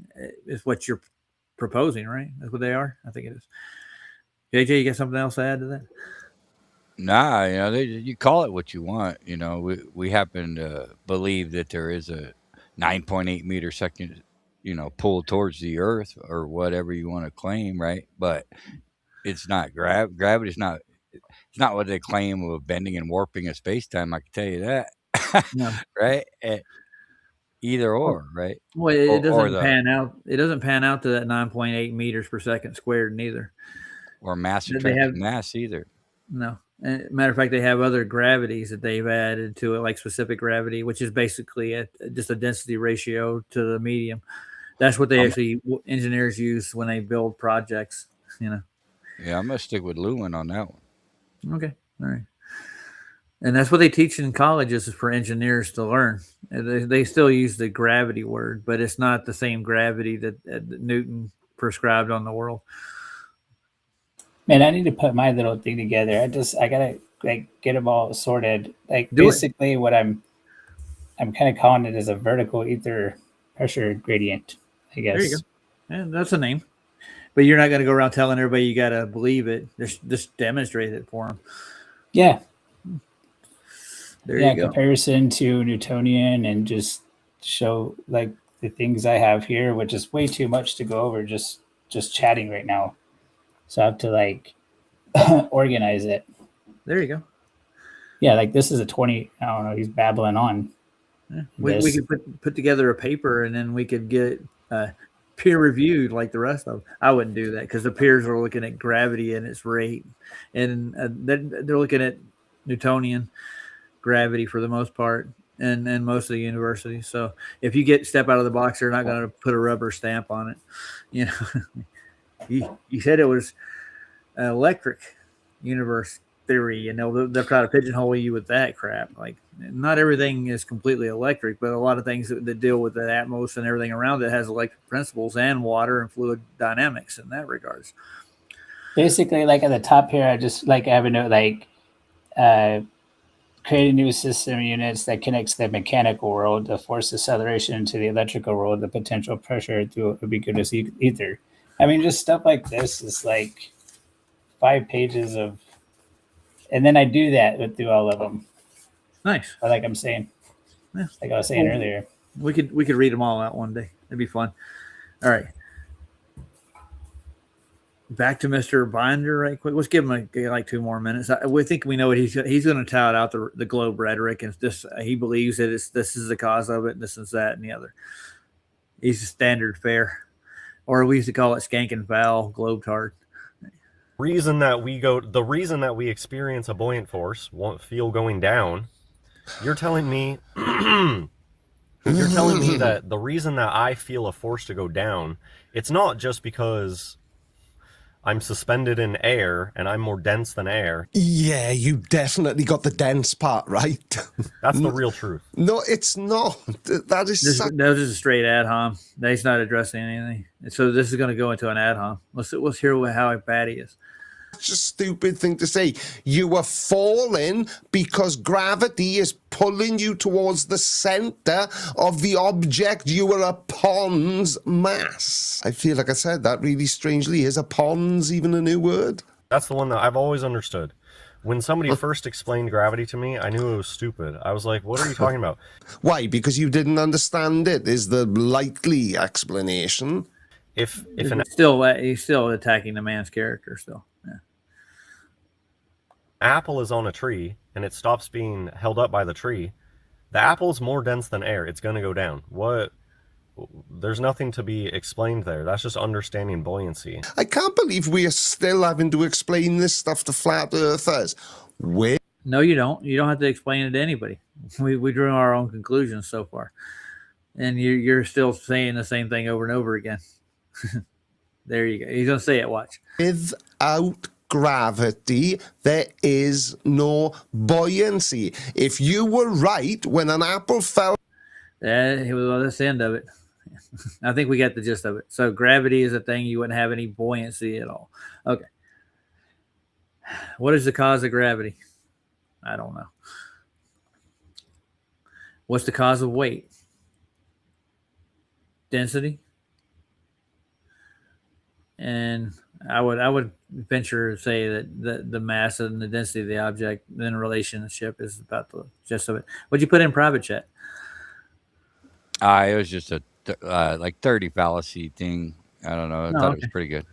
is what you're proposing, right? That's what they are. I think it is. JJ, you got something else to add to that? Nah, you know, you call it what you want. You know, we happen to believe that there is a 9.8 meter second, you know, pull towards the Earth or whatever you want to claim, right? But it's not gravity. It's not what they claim of bending and warping of space time. I can tell you that, No. right? Either or, right? Well, it doesn't pan out. It doesn't pan out to that 9.8 meters per second squared, neither. Or mass attracting mass either. No, Matter of fact, they have other gravities that they've added to it, like specific gravity, which is basically just a density ratio to the medium. That's what they actually engineers use when they build projects. Yeah, I'm gonna stick with Lewin on that one. Okay, all right. And that's what they teach in colleges is for engineers to learn. They still use the gravity word, but it's not the same gravity that Newton prescribed on the world. Man, I need to put my little thing together. I gotta like get them all sorted. Like Do it. basically, what I'm kind of calling it is a vertical ether pressure gradient. I guess. There you go. Yeah, that's a name. But you're not going to go around telling everybody you got to believe it. Just demonstrate it for them. Yeah. There you go. Comparison to Newtonian, and just show like the things I have here, which is way too much to go over just chatting right now. So I have to like organize it. There you go. Yeah, like this is a 20. I don't know. He's babbling on. Yeah. We could put together a paper, and then we could get peer reviewed like the rest of them. I wouldn't do that because the peers are looking at gravity and its rate, and they're looking at Newtonian gravity for the most part, and most of the universities. So if you step out of the box, they're not going to put a rubber stamp on it. You know, you said it was electric universe theory, and they'll try to pigeonhole you with that crap. Like, not everything is completely electric, but a lot of things that deal with the atmosphere and everything around it has electric principles and water and fluid dynamics in that regards. Basically, like at the top here, I just like have a note like create a new system units that connects the mechanical world, the force acceleration to the electrical world, the potential pressure through ubiquitous ether. I mean, just stuff like this is like 5 pages of, and then I do that through all of them. Nice. Like I'm saying, Yeah. like I was saying earlier. We could read them all out one day. It'd be fun. All right. Back to Mr. Binder right quick. Let's give him like 2 more minutes. We think we know what he's going to tout out the globe rhetoric, and this he believes that this is the cause of it, this is that and the other. He's a standard fare, or we used to call it skank and foul globe tart. The reason that we experience a buoyant force, feel going down, you're telling me that the reason that I feel a force to go down, it's not just because I'm suspended in air and I'm more dense than air. Yeah, you definitely got the dense part right. That's the real truth. No, it's not. That is that was just a straight ad hom. He's not addressing anything. So this is going to go into an ad hom. Let's hear how bad he is. such a stupid thing to say. You are falling because gravity is pulling you towards the center of the object you are upon's mass. I feel like I said that really strangely. Is upon's even a new word? That's the one that I've always understood. When somebody first explained gravity to me, I knew it was stupid. I was like, what are you talking about? Why? Because you didn't understand it, is the likely explanation. He's still attacking the man's character still. Yeah. Apple is on a tree and it stops being held up by the tree, the apple is more dense than air. It's going to go down. There's nothing to be explained there. That's just understanding buoyancy. I can't believe we are still having to explain this stuff to flat earthers. No, you don't. You don't have to explain it to anybody. We drew our own conclusions so far. And you're still saying the same thing over and over again. There you go. He's going to say it. Watch. Without gravity, there is no buoyancy. If you were right when an apple fell... That's the end of it. I think we got the gist of it. So gravity is a thing. You wouldn't have any buoyancy at all. Okay. What is the cause of gravity? I don't know. What's the cause of weight? Density. And I would venture to say that the mass and the density of the object in relationship is about the gist of it. What'd you put in private chat? It was just a like 30 fallacy thing. I don't know. I thought it was pretty good.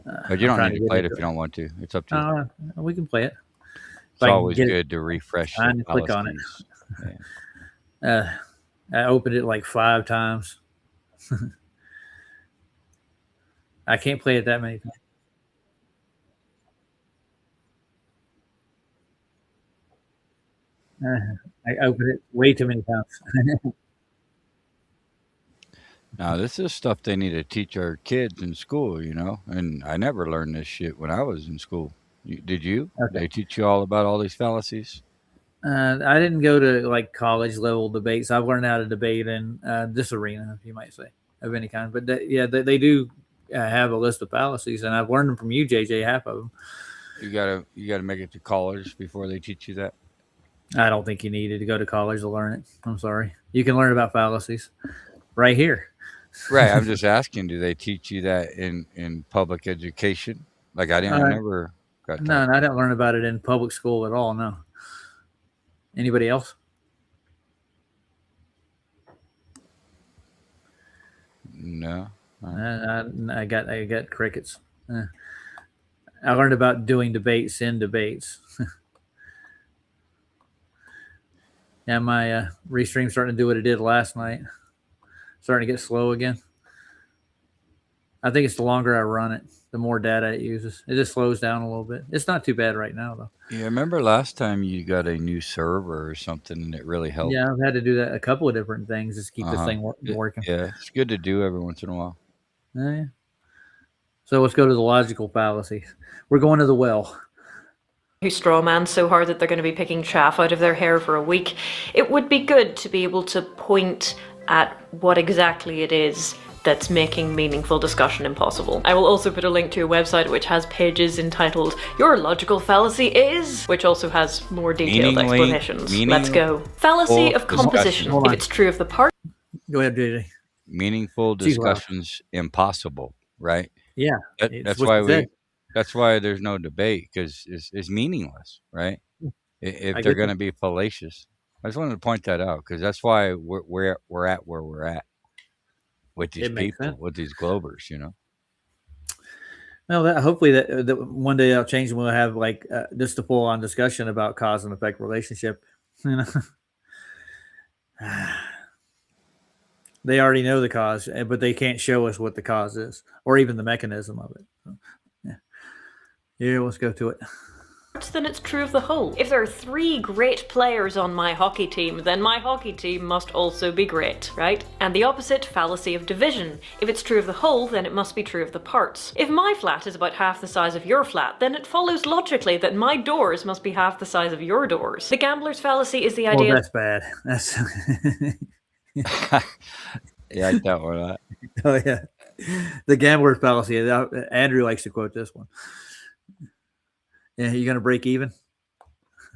But you don't need to play it if you don't want to. It's up to you. We can play it. It's always good to refresh. And click on it. Yeah. I opened it like 5 times. I can't play it that many times. I opened it way too many times. Now, this is stuff they need to teach our kids in school, you know. And I never learned this shit when I was in school. Did you? Okay. They teach you all about all these fallacies? I didn't go to like college level debates. I've learned how to debate in this arena, you might say, of any kind. But they do have a list of fallacies, and I've learned them from you, JJ. Half of them. You gotta make it to college before they teach you that. I don't think you needed to go to college to learn it. I'm sorry. You can learn about fallacies right here. Right. I'm just asking, do they teach you that in public education? Like I never got No, I didn't learn about it in public school at all. No. Anybody else? No. I got crickets. I learned about doing debates in debates. Yeah, my restream's starting to do what it did last night. Starting to get slow again. I think it's the longer I run it, the more data it uses. It just slows down a little bit. It's not too bad right now, though. Yeah, remember last time you got a new server or something and it really helped? Yeah, I've had to do that a couple of different things just to keep this thing working. Yeah, it's good to do every once in a while. Yeah. So let's go to the logical fallacies. We're going to the well. Who strawman so hard that they're going to be picking chaff out of their hair for a week. It would be good to be able to point at what exactly it is that's making meaningful discussion impossible. I will also put a link to a website which has pages entitled Your Logical Fallacy Is, which also has more detailed explanations. Let's go. Fallacy of composition. If it's true of the part. Go ahead, JJ. Meaningful discussions impossible, right? Yeah. That's why there's no debate, because it's meaningless, right? If they're going to be fallacious. I just wanted to point that out because that's why we're at where we're at with these people, with these Globers, you know. Well, hopefully that one day that'll change and we'll have like just a full on discussion about cause and effect relationship. You know, they already know the cause, but they can't show us what the cause is or even the mechanism of it. So, yeah, let's go to it. Then it's true of the whole. If there are 3 great players on my hockey team, then my hockey team must also be great, right? And the opposite, fallacy of division. If it's true of the whole, then it must be true of the parts. If my flat is about half the size of your flat, then it follows logically that my doors must be half the size of your doors. The gambler's fallacy is the idea. Well, that's bad. That's yeah, I doubt one of that. Oh yeah, the gambler's fallacy. Andrew likes to quote this one. Yeah, you're going to break even?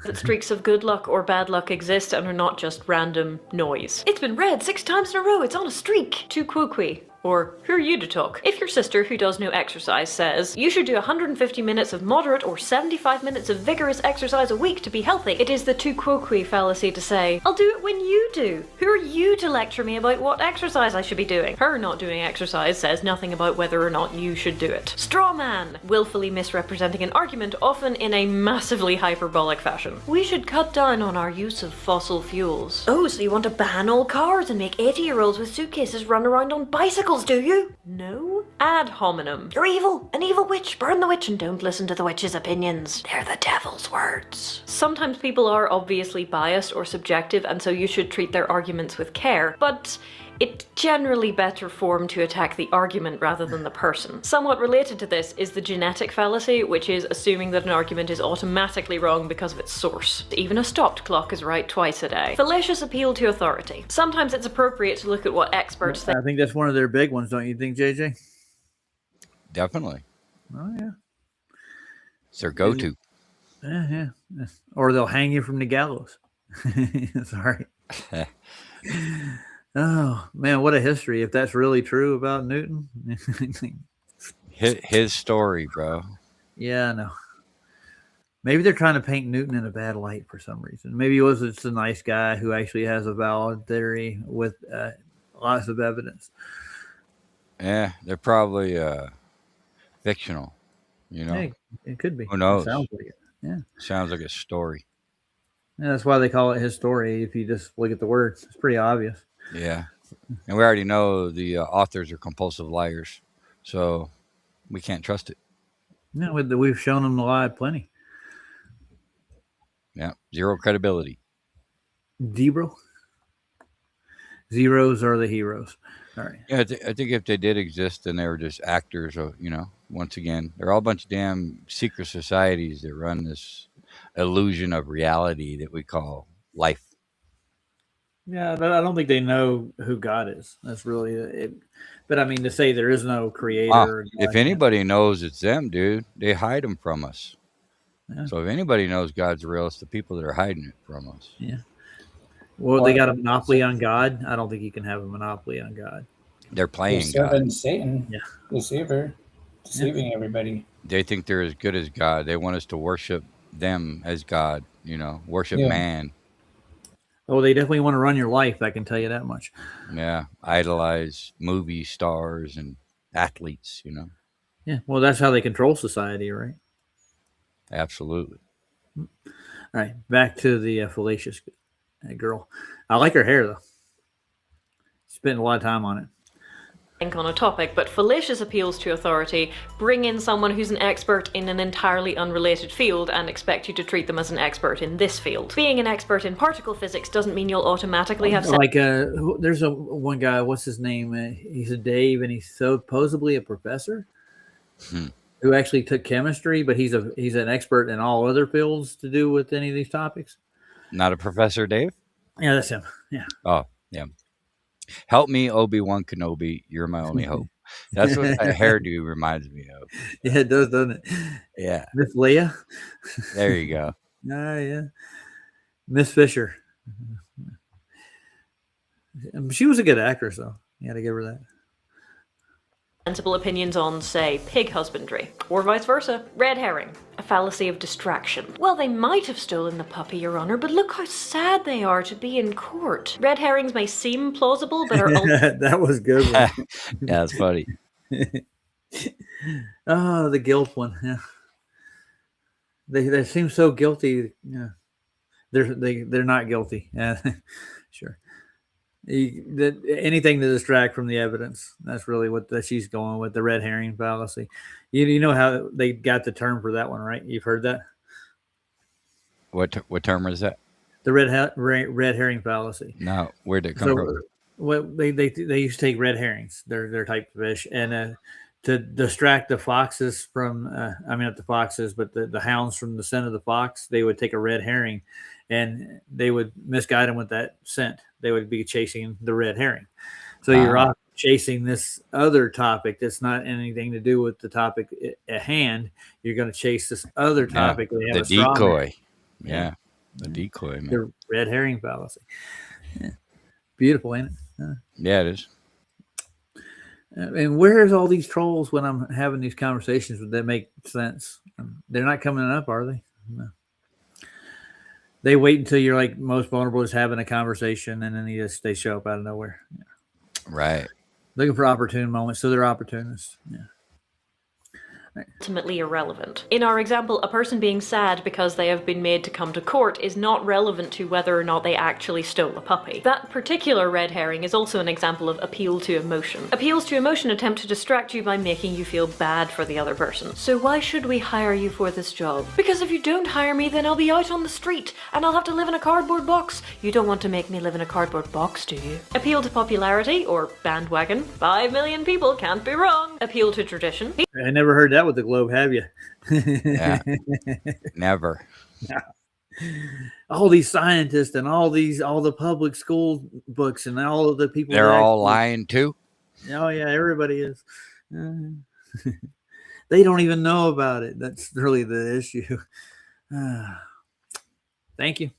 That streaks of good luck or bad luck exist and are not just random noise. It's been read 6 times in a row, it's on a streak. Tu quoque. Or, who are you to talk? If your sister, who does no exercise, says, you should do 150 minutes of moderate or 75 minutes of vigorous exercise a week to be healthy, it is the tu quoque fallacy to say, I'll do it when you do. Who are you to lecture me about what exercise I should be doing? Her not doing exercise says nothing about whether or not you should do it. Straw man, willfully misrepresenting an argument, often in a massively hyperbolic fashion. We should cut down on our use of fossil fuels. Oh, so you want to ban all cars and make 80-year-olds with suitcases run around on bicycles, do you? No. Ad hominem. You're evil. An evil witch. Burn the witch and don't listen to the witch's opinions. They're the devil's words. Sometimes people are obviously biased or subjective, and so you should treat their arguments with care, but it's generally better form to attack the argument rather than the person. Somewhat related to this is the genetic fallacy, which is assuming that an argument is automatically wrong because of its source. Even a stopped clock is right twice a day. Fallacious appeal to authority. Sometimes it's appropriate to look at what experts think. I think that's one of their big ones, don't you think, JJ? Definitely. Oh, yeah. It's their go-to. Yeah. Or they'll hang you from the gallows. Sorry. Oh, man, what a history. If that's really true about Newton. His story, bro. Yeah, I know. Maybe they're trying to paint Newton in a bad light for some reason. Maybe he was just a nice guy who actually has a valid theory with lots of evidence. Yeah, they're probably fictional, you know? Hey, it could be. Who knows? It sounds like it. Yeah. Sounds like a story. Yeah, that's why they call it his story. If you just look at the words, it's pretty obvious. Yeah. And we already know the authors are compulsive liars, so we can't trust it. No, we've shown them to lie plenty. Yeah. Zero credibility. Debro. Zeros are the heroes. All right. Yeah, I think if they did exist, then they were just actors. You know, once again, they're all a bunch of damn secret societies that run this illusion of reality that we call life. Yeah, but I don't think they know who God is. That's really it. But I mean, to say there is no creator. If anybody knows it's them, dude, they hide them from us. Yeah. So if anybody knows God's real, it's the people that are hiding it from us. Yeah. Well, they got a monopoly on God. I don't think you can have a monopoly on God. They're playing serving God. Satan, Yeah. deceiver, deceiving everybody. They think they're as good as God. They want us to worship them as God. You know, worship man. Oh, they definitely want to run your life. I can tell you that much. Yeah, idolize movie stars and athletes. You know. Yeah. Well, that's how they control society, right? Absolutely. All right. Back to the fallacious girl. I like her hair though. Spent a lot of time on it. Think on a topic, but fallacious appeals to authority bring in someone who's an expert in an entirely unrelated field and expect you to treat them as an expert in this field. Being an expert in particle physics doesn't mean you'll automatically have like there's one guy, what's his name? He's a Dave, and he's supposedly a professor who actually took chemistry, but he's an expert in all other fields to do with any of these topics. Not a Professor Dave? Yeah, that's him. Yeah. Oh, yeah. Help me, Obi-Wan Kenobi. You're my only hope. That's what that hairdo reminds me of. Yeah, it does, doesn't it? Yeah. Miss Leia. There you go. Yeah. Miss Fisher. She was a good actress, though. You got to give her that. Sensible opinions on, say, pig husbandry, or vice versa. Red herring, a fallacy of distraction. Well, they might have stolen the puppy, Your Honor, but look how sad they are to be in court. Red herrings may seem plausible, but are that was good one. Yeah, that's funny. Oh, the guilt one. Yeah, they seem so guilty. Yeah, they're not guilty. Yeah, sure. Anything to distract from the evidence. That's really what she's going with, the red herring fallacy. You know how they got the term for that one, right? You've heard that? What term is that? The red herring fallacy. No, where did it come from? Well, they used to take red herrings. They're type of fish, and to distract the foxes from, not the foxes, but the hounds from the scent of the fox, they would take a red herring, and they would misguide them with that scent. They would be chasing the red herring. So you're off chasing this other topic that's not anything to do with the topic at hand. You're going to chase this other topic. The decoy. Yeah. The decoy, man. The red herring fallacy. Yeah. Beautiful, ain't it? Yeah, it is. And where's all these trolls when I'm having these conversations that make sense? They're not coming up, are they? No. They wait until you're like most vulnerable, just having a conversation, and then they show up out of nowhere. Yeah. Right. Looking for opportune moments, so they're opportunists. Yeah. ultimately irrelevant. In our example, a person being sad because they have been made to come to court is not relevant to whether or not they actually stole a puppy. That particular red herring is also an example of appeal to emotion. Appeals to emotion attempt to distract you by making you feel bad for the other person. So why should we hire you for this job? Because if you don't hire me, then I'll be out on the street and I'll have to live in a cardboard box. You don't want to make me live in a cardboard box, do you? Appeal to popularity, or bandwagon. 5 million people can't be wrong. Appeal to tradition. I never heard that with the Globe, have you? Yeah. Never. No. All these scientists and all the public school books and all of the people. They're all lying too. Oh yeah, everybody is. They don't even know about it. That's really the issue. Thank you.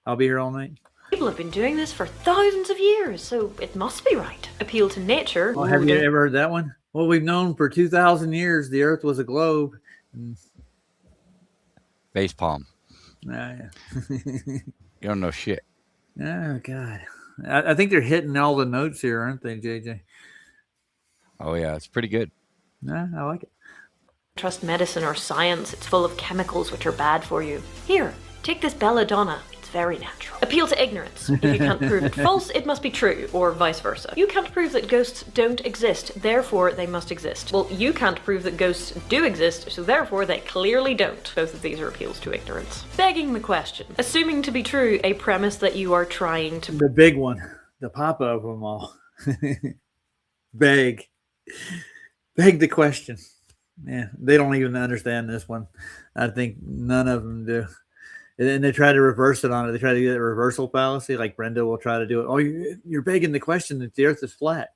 I'll be here all night. People have been doing this for thousands of years, so it must be right. Appeal to nature. Well, have you ever heard that one? Well, we've known for 2,000 years the Earth was a globe. Face palm. Yeah. You don't know shit. Oh God, I think they're hitting all the notes here, aren't they, JJ? Oh yeah, it's pretty good. Yeah, I like it. Trust medicine or science. It's full of chemicals which are bad for you. Here, take this belladonna. It's very natural. Appeal to ignorance. If you can't prove it false, it must be true, or vice versa. You can't prove that ghosts don't exist, therefore they must exist. Well, you can't prove that ghosts do exist, so therefore they clearly don't. Both of these are appeals to ignorance. Begging the question. Assuming to be true a premise that you are trying to... The big one. The papa of them all. Beg the question. Yeah, they don't even understand this one. I think none of them do. And then they try to reverse it on it. They try to get a reversal fallacy, like Brenda will try to do it. Oh, you're begging the question that the earth is flat.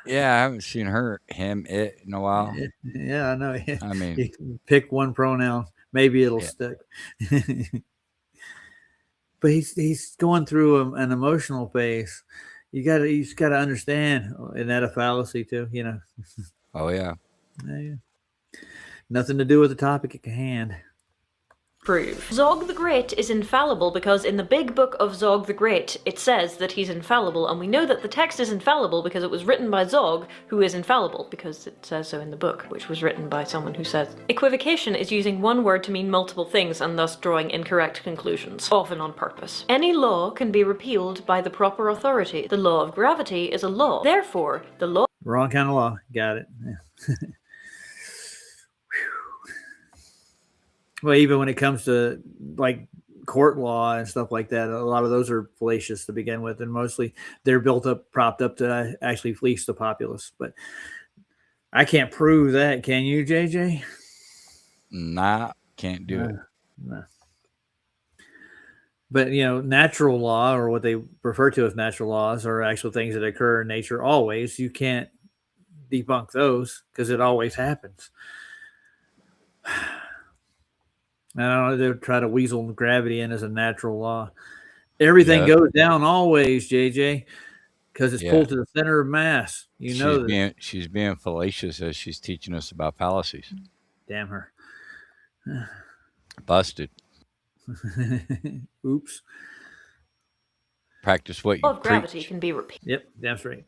Yeah, I haven't seen it in a while. Yeah, I know. I mean, you pick one pronoun, maybe it'll stick. But he's going through an emotional phase. You just gotta understand, isn't that a fallacy too? You know. Oh yeah. Yeah. Nothing to do with the topic at hand. Prove. Zog the Great is infallible because in the big book of Zog the Great, it says that he's infallible, and we know that the text is infallible because it was written by Zog, who is infallible, because it says so in the book, which was written by someone who says. Equivocation is using one word to mean multiple things and thus drawing incorrect conclusions, often on purpose. Any law can be repealed by the proper authority. The law of gravity is a law. Therefore, the law... Wrong kind of law. Got it. Yeah. Well, even when it comes to like court law and stuff like that, a lot of those are fallacious to begin with, and mostly they're propped up to actually fleece the populace. But I can't prove that, can you, JJ? Nah, can't do it. No. But natural law, or what they refer to as natural laws, are actual things that occur in nature always. You can't debunk those because it always happens. I don't know, they'll try to weasel gravity in as a natural law. Everything goes down always, JJ, because it's pulled to the center of mass. She's being fallacious as she's teaching us about fallacies. Damn her. Busted. Oops. Practice what you law of gravity preach. Can be repealed. Yep, that's right.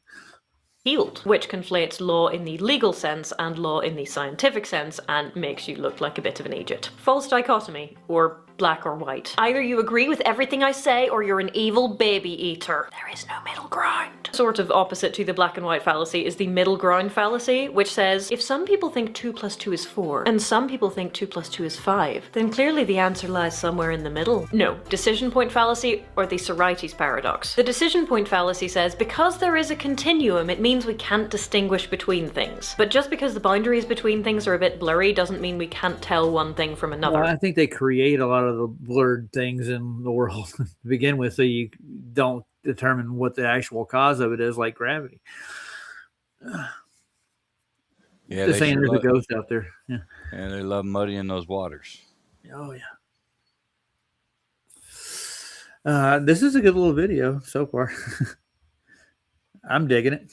Which conflates law in the legal sense and law in the scientific sense and makes you look like a bit of an idiot. False dichotomy, or black or white. Either you agree with everything I say or you're an evil baby eater. There is no middle ground. Sort of opposite to the black and white fallacy is the middle ground fallacy, which says, if some people think 2 + 2 is 4, and some people think 2 + 2 is 5, then clearly the answer lies somewhere in the middle. No, decision point fallacy, or the Sorites paradox. The decision point fallacy says, because there is a continuum, it means we can't distinguish between things. But just because the boundaries between things are a bit blurry doesn't mean we can't tell one thing from another. Well, I think they create a lot of the blurred things in the world to begin with, so you don't determine what the actual cause of it is, like gravity. Yeah, just saying there's a ghost out there. Yeah. And they love muddying those waters. Oh yeah. This is a good little video so far. I'm digging it.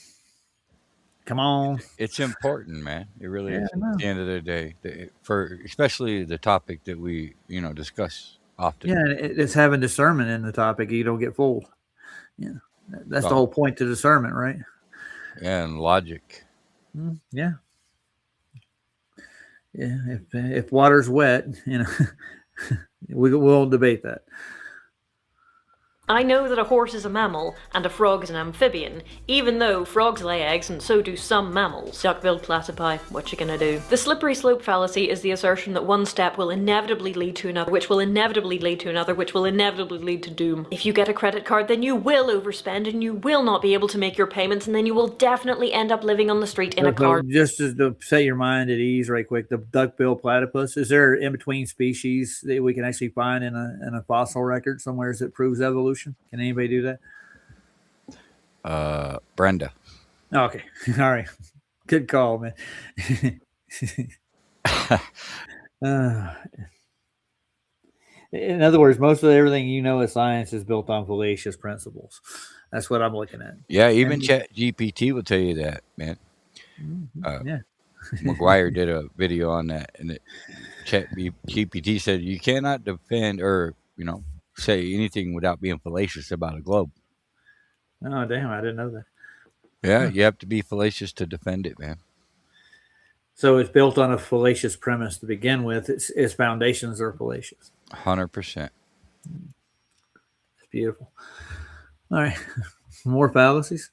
Come on. It's important, man. It really is. At the end of the day, for especially the topic that we, discuss often. Yeah, it's having discernment in the topic. You don't get fooled. Yeah, that's the whole point to discernment, right? Yeah, and logic. Yeah. Yeah. If water's wet, we won't debate that. I know that a horse is a mammal and a frog is an amphibian, even though frogs lay eggs and so do some mammals. Duck-billed platypi, what you gonna do? The slippery slope fallacy is the assertion that one step will inevitably lead to another, which will inevitably lead to another, which will inevitably lead to doom. If you get a credit card, then you will overspend and you will not be able to make your payments, and then you will definitely end up living on the street in a car. Just to set your mind at ease right quick, the duck-billed platypus, is there in-between species that we can actually find in a fossil record somewhere that proves evolution? Can anybody do that? Brenda. Okay. All right. Good call, man. In other words, most of everything of science is built on fallacious principles. That's what I'm looking at. Yeah, even ChatGPT will tell you that, man. Yeah. McGuire did a video on that, and ChatGPT said you cannot defend or, say anything without being fallacious about a globe. Oh, damn. I didn't know that. Yeah, you have to be fallacious to defend it, man. So it's built on a fallacious premise to begin with. Its foundations are fallacious. 100%. It's beautiful. All right. More fallacies.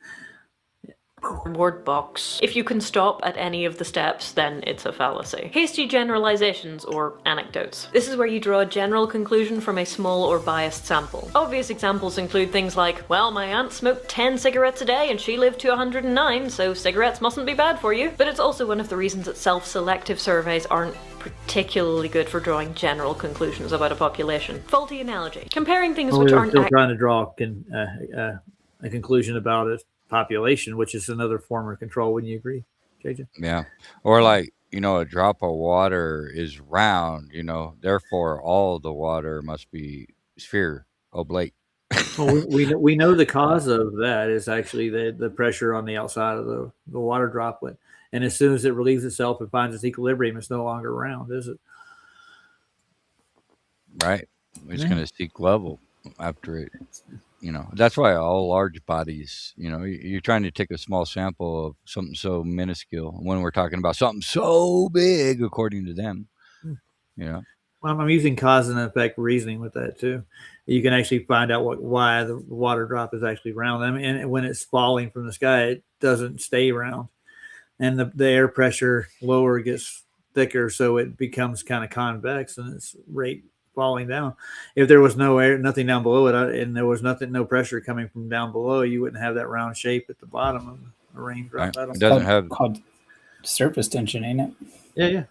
Word box. If you can stop at any of the steps, then it's a fallacy. Hasty generalizations or anecdotes. This is where you draw a general conclusion from a small or biased sample. Obvious examples include things like, well, my aunt smoked 10 cigarettes a day and she lived to 109, so cigarettes mustn't be bad for you. But it's also one of the reasons that self-selective surveys aren't particularly good for drawing general conclusions about a population. Faulty analogy. Comparing things which We're aren't still trying to draw a conclusion about a population, which is another form of control. Wouldn't you agree, JJ? Yeah. Or like, a drop of water is round, therefore all the water must be sphere oblate. Well, we know the cause of that is actually the pressure on the outside of the water droplet. And as soon as it relieves itself and finds its equilibrium, it's no longer round, is it? Right. It's going to seek level after it. That's why all large bodies, you're trying to take a small sample of something so minuscule when we're talking about something so big, according to them. Well, I'm using cause and effect reasoning with that too. You can actually find out why the water drop is actually round. I mean, and when it's falling from the sky, it doesn't stay round, and the air pressure lower gets thicker, so it becomes kind of convex, and its rate falling down. If there was no air, nothing down below it, and there was no pressure coming from down below, you wouldn't have that round shape at the bottom of the raindrop. Right. It doesn't have called surface tension, ain't it? Yeah.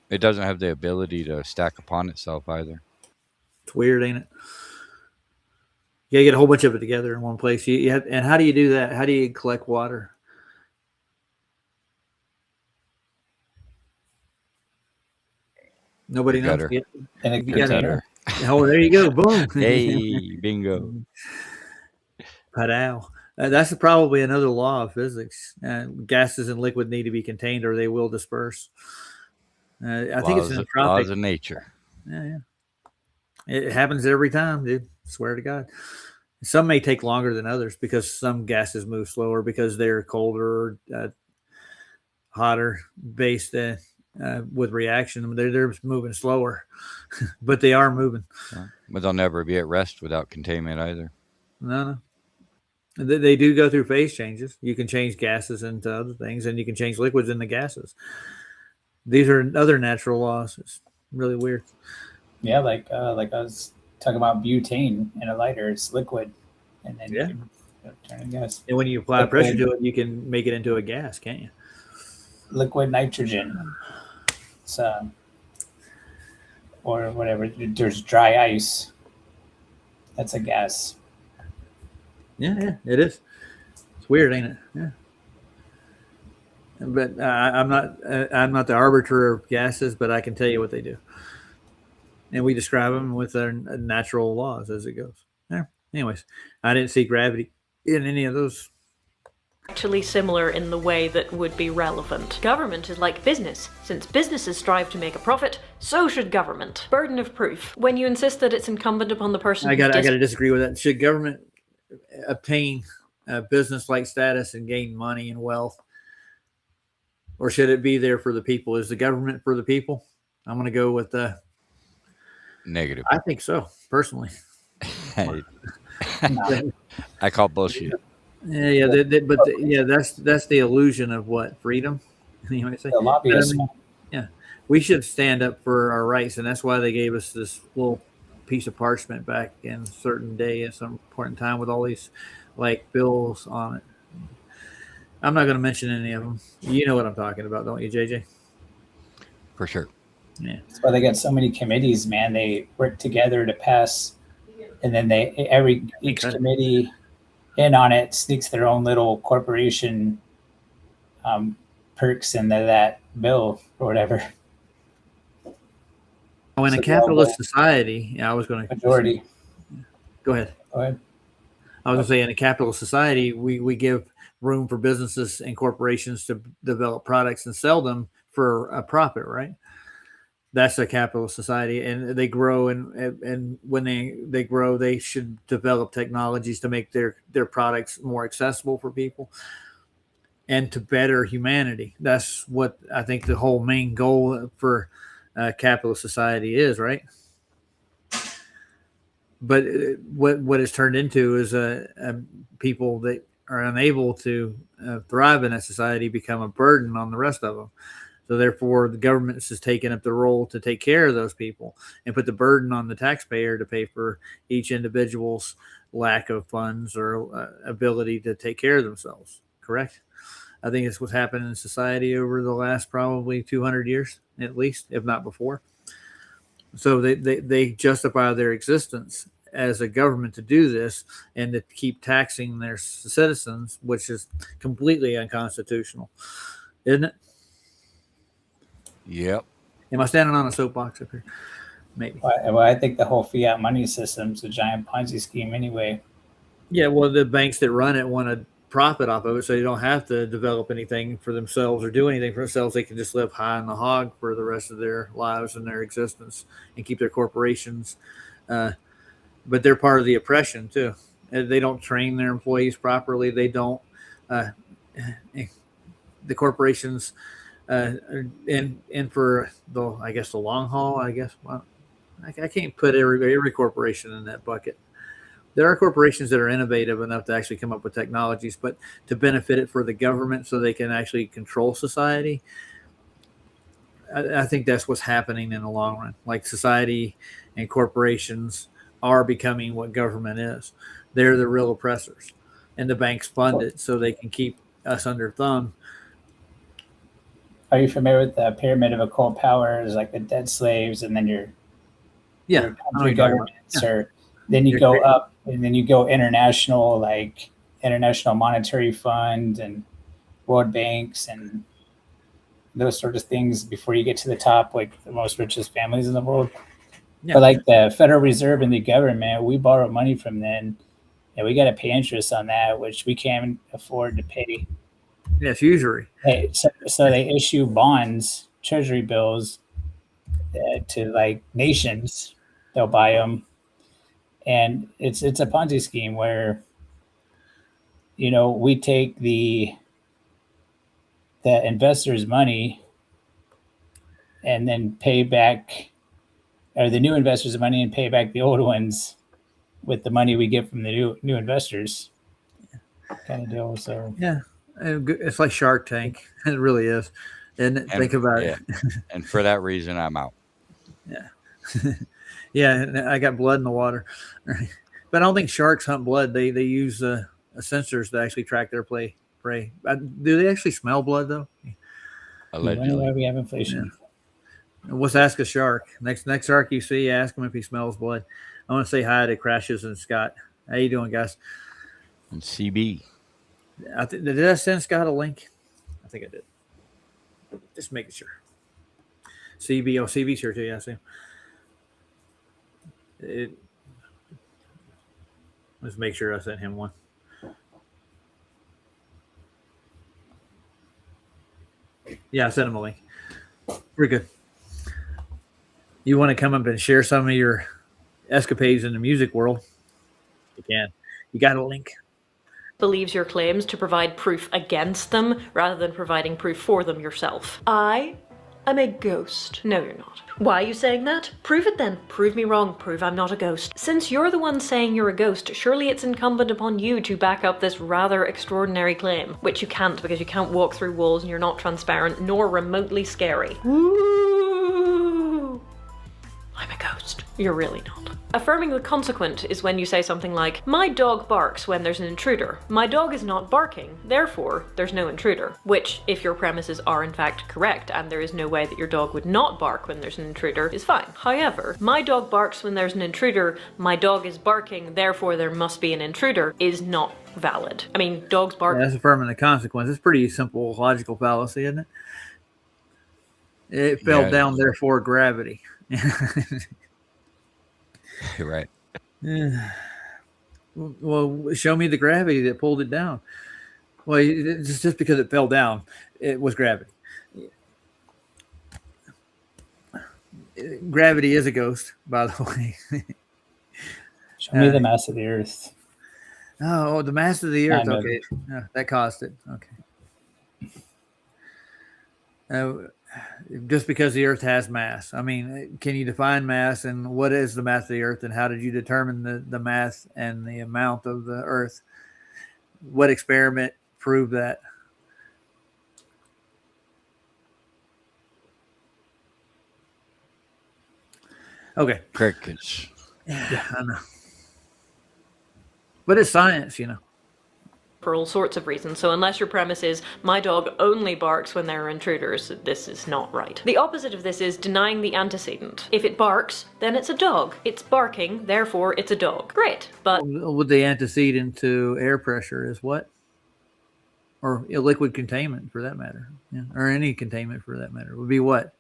It doesn't have the ability to stack upon itself either. It's weird, ain't it? You gotta get a whole bunch of it together in one place. You have, and how do you do that? How do you collect water? Nobody knows. In a container. Oh, there you go. Boom. Hey, bingo. Padow. That's probably another law of physics. Gases and liquid need to be contained or they will disperse. I think it's entropic. Laws of nature. Yeah. It happens every time, dude. Swear to God. Some may take longer than others because some gases move slower because they're colder or hotter based with reaction. They're moving slower, but they are moving. But they'll never be at rest without containment either. No. They do go through phase changes. You can change gases into other things, and you can change liquids into gases. These are other natural laws. It's really weird. Yeah, like I was talking about butane in a lighter. It's liquid, and then you can turn it gas. And when you apply pressure to it, you can make it into a gas, can't you? Liquid nitrogen. It's or whatever. There's dry ice. That's a gas. Yeah, it is. It's weird, ain't it? Yeah. But I'm not the arbiter of gases, but I can tell you what they do, and we describe them with their natural laws as it goes. Yeah. Anyways, I didn't see gravity in any of those. Actually similar in the way that would be relevant. Government is like business. Since businesses strive to make a profit, so should government. Burden of proof. When you insist that it's incumbent upon the person I got to disagree with that. Should government obtain business-like status and gain money and wealth, or should it be there for the people? Is the government for the people? I'm going to go with the negative. I think so, personally. I call bullshit. Yeah, that's the illusion of what freedom. Anyway, The lobbyists. yeah, we should stand up for our rights, and that's why they gave us this little piece of parchment back in a certain day at some point in time with all these like bills on it. I'm not going to mention any of them. You know what I'm talking about, don't you, JJ? For sure. Yeah. That's why they got so many committees, man. They work together to pass, and then each committee in on it sneaks their own little corporation perks into that bill or whatever. Oh, in a capitalist society, I was going to majority. Go ahead. Go ahead. I was going to say, in a capitalist society, we give room for businesses and corporations to develop products and sell them for a profit, right? That's a capitalist society, and they grow, and when they grow, they should develop technologies to make their products more accessible for people and to better humanity. That's what I think the whole main goal for capitalist society is, right? but what it's turned into is people that are unable to thrive in that society become a burden on the rest of them. So therefore, the government has taken up the role to take care of those people and put the burden on the taxpayer to pay for each individual's lack of funds or ability to take care of themselves. Correct? I think it's what's happened in society over the last probably 200 years, at least, if not before. So they justify their existence as a government to do this and to keep taxing their citizens, which is completely unconstitutional, isn't it? Yep. Am I standing on a soapbox up here? Maybe. Well, I think the whole fiat money system's a giant Ponzi scheme anyway. Yeah, well, the banks that run it want to profit off of it, so you don't have to develop anything for themselves or do anything for themselves. They can just live high on the hog for the rest of their lives and their existence and keep their corporations. But they're part of the oppression too. They don't train their employees properly. They don't. The corporations in for the, I guess, the long haul. I guess. Well, I can't put every corporation in that bucket. There are corporations that are innovative enough to actually come up with technologies, but to benefit it for the government so they can actually control society. I think that's what's happening in the long run. Like society and corporations are becoming what government is. They're the real oppressors, and the banks fund it so they can keep us under thumb. Are you familiar with the pyramid of occult powers, like the dead slaves, and then your country governments, or then you go up, and then you go international, like International Monetary Fund and World Banks and those sort of things before you get to the top, like the most richest families in the world. Yeah. But like the Federal Reserve and the government, we borrow money from them, and we got to pay interest on that, which we can't afford to pay. Yeah, it's usury. So they issue bonds, treasury bills to like nations. They'll buy them, and it's a Ponzi scheme where, you know, we take the investors' money and then pay back, or the new investors' money and pay back the old ones with the money we get from the new investors. Kind of deal. So yeah, it's like Shark Tank. It really is. And think about it. And for that reason, I'm out. Yeah. Yeah, I got blood in the water. But I don't think sharks hunt blood. They use sensors to actually track their prey. Do they actually smell blood, though? Allegedly. Why we have inflation. Yeah. Let's ask a shark. Next shark you see, ask him if he smells blood. I want to say hi to Crashes and Scott. How you doing, guys? And CB. Did I send Scott a link? I think I did. Just making sure. CB's here too. Yeah, I see him. Let's make sure I sent him one. Yeah, I sent him a link. We're good. You want to come up and share some of your escapades in the music world? You can. You got a link. Believes your claims to provide proof against them rather than providing proof for them yourself. I am a ghost. No, you're not. Why are you saying that? Prove it then. Prove me wrong. Prove I'm not a ghost. Since you're the one saying you're a ghost, surely it's incumbent upon you to back up this rather extraordinary claim, which you can't because you can't walk through walls and you're not transparent nor remotely scary. Woo! I'm a ghost. You're really not. Affirming the consequent is when you say something like, my dog barks when there's an intruder. My dog is not barking, therefore there's no intruder. Which, if your premises are in fact correct and there is no way that your dog would not bark when there's an intruder, is fine. However, my dog barks when there's an intruder, my dog is barking, therefore there must be an intruder, is not valid. I mean, dogs bark. Yeah, that's affirming the consequence. It's pretty simple logical fallacy, isn't it? It fell down, therefore gravity. Right. Well, show me the gravity that pulled it down. Well, it's just because it fell down, it was gravity. Gravity is a ghost, by the way. Show me the mass of the Earth. Oh, the mass of the Earth. Okay, that caused it. Okay. just because the Earth has mass. I mean, can you define mass, and what is the mass of the Earth, and how did you determine the mass and the amount of the Earth? What experiment proved that? Okay. Crickets. Yeah, I know. But it's science, you know. For all sorts of reasons, so unless your premise is, my dog only barks when there are intruders, this is not right. The opposite of this is denying the antecedent. If it barks, then it's a dog. It's barking, therefore it's a dog. Great, but... With the antecedent to air pressure is what? Or liquid containment, for that matter. Yeah. Or any containment, for that matter. Would be what?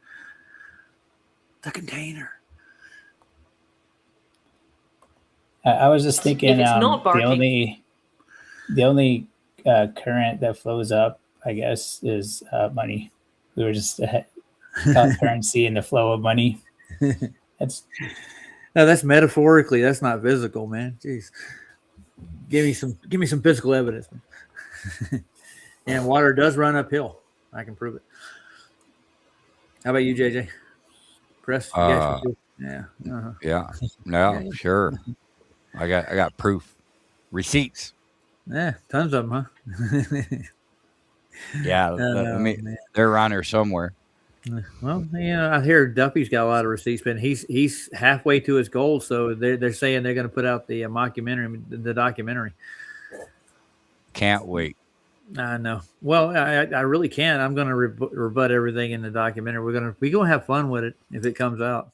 The container. I was just thinking, If it's not barking, the only current that flows up, I guess, is money. We were just about currency and the flow of money. That's No, that's metaphorically. That's not physical, man. Jeez, give me some physical evidence, man. And water does run uphill. I can prove it. How about you, JJ? Press. Yeah. Uh-huh. Yeah. No, sure. I got proof, receipts. Yeah, tons of them, huh? Yeah, I mean, they're around here somewhere. Well, you know, I hear Duffy's got a lot of receipts, but he's halfway to his goal, so they're saying they're going to put out the the documentary. Can't wait. I know. Well, I really can. I'm going to rebut everything in the documentary. We're gonna have fun with it if it comes out.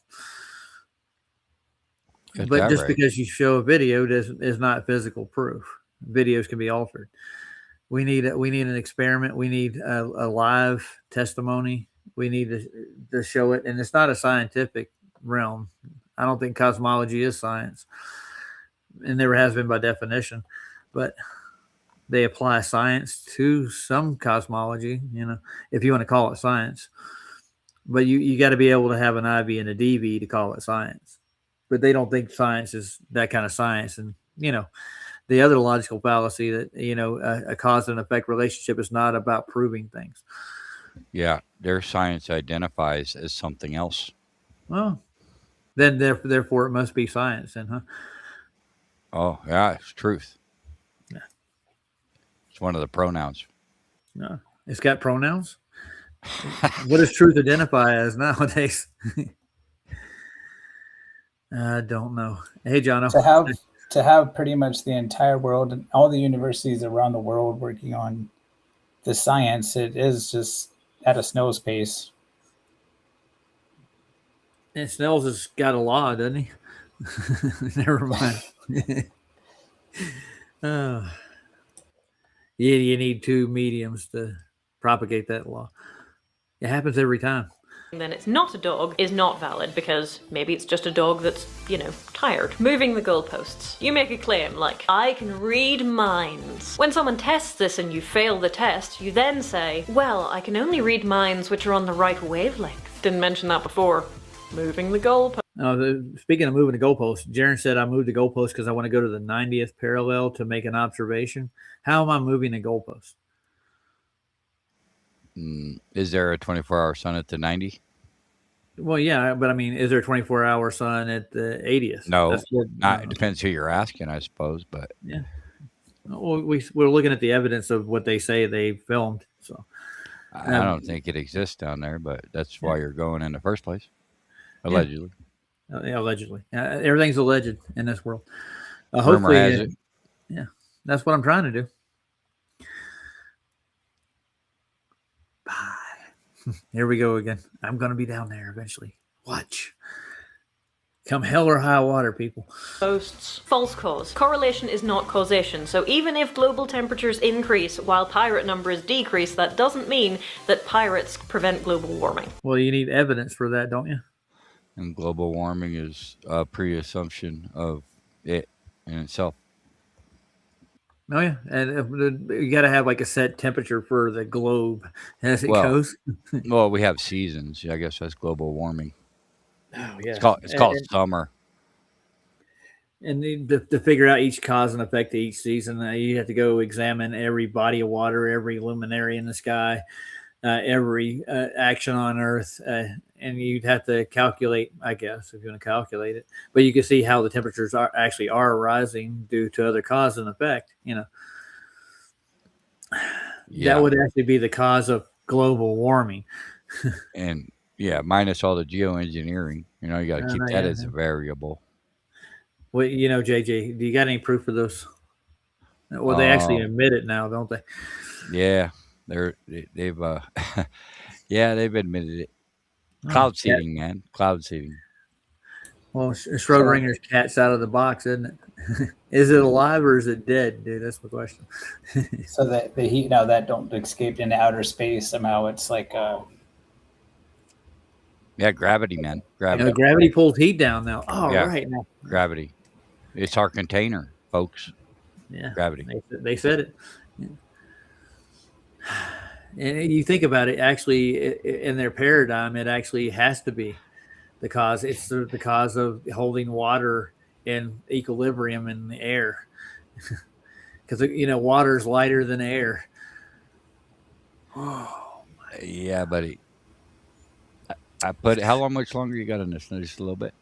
But just because you show a video is not physical proof. Videos can be altered. We need an experiment. We need a live testimony. We need to show it, and it's not a scientific realm. I don't think cosmology is science. It never has been by definition, but they apply science to some cosmology, you know, if you want to call it science. But you got to be able to have an IV and a DV to call it science. But they don't think science is that kind of science. And, you know, the other logical fallacy that, you know, a cause and effect relationship is not about proving things. Yeah, their science identifies as something else. Well, then therefore it must be science, then, huh? Oh, yeah, it's truth. Yeah. It's one of the pronouns. No, it's got pronouns. What does truth identify as nowadays? I don't know. Hey, John. To have pretty much the entire world and all the universities around the world working on the science, it is just at a snail's pace. And Snell's has got a law, doesn't he? Never mind. You need two mediums to propagate that law. It happens every time. then it's not a dog is not valid because maybe it's just a dog that's, you know, tired. Moving the goalposts. You make a claim like, I can read minds. When someone tests this and you fail the test, you then say, well, I can only read minds which are on the right wavelength. Didn't mention that before. Moving the goalposts. Speaking of moving the goalposts, Jaron said I moved the goalpost because I want to go to the 90th parallel to make an observation. How am I moving the goalpost? Is there a 24-hour sun at the 90? Well, yeah, but I mean, is there a 24-hour sun at the 80th? No, it depends who you're asking, I suppose. But yeah, well, we're looking at the evidence of what they say they filmed. So I don't think it exists down there, but that's why you're going in the first place, allegedly. Yeah, allegedly, everything's alleged in this world. Rumor Hopefully, has it. Yeah, that's what I'm trying to do. Here we go again. I'm going to be down there eventually. Watch. Come hell or high water, people. Posts. False cause. Correlation is not causation. So even if global temperatures increase while pirate numbers decrease, that doesn't mean that pirates prevent global warming. Well, you need evidence for that, don't you? And global warming is a pre-assumption of it in itself. Oh, yeah. And you got to have like a set temperature for the globe as it goes. Well, we have seasons. I guess that's global warming. Oh, yeah. It's called summer. And to figure out each cause and effect of each season, you have to go examine every body of water, every luminary in the sky, every action on Earth, and you'd have to calculate, I guess, if you want to calculate it. But you can see how the temperatures are rising due to other cause and effect. That would actually be the cause of global warming. And minus all the geoengineering. You got to keep that as a variable. Well, JJ, do you got any proof for those? Well, they actually admit it now, don't they? Yeah, they've they've admitted it. Cloud seeding, man. Cloud seeding. Well, Schrodinger's cat's out of the box, isn't it? Is it alive or is it dead, dude? That's the question. So that the heat now that don't escape into outer space somehow, it's like gravity, man. Gravity. Gravity pulls heat down now. Oh, Yeah. right now. Gravity. It's our container, folks. Yeah, Gravity. They said it. Yeah. And you think about it, actually, in their paradigm, it actually has to be the cause. It's the cause of holding water in equilibrium in the air, because water is lighter than air. Oh, yeah, buddy. I put how much longer you got on this? Just a little bit.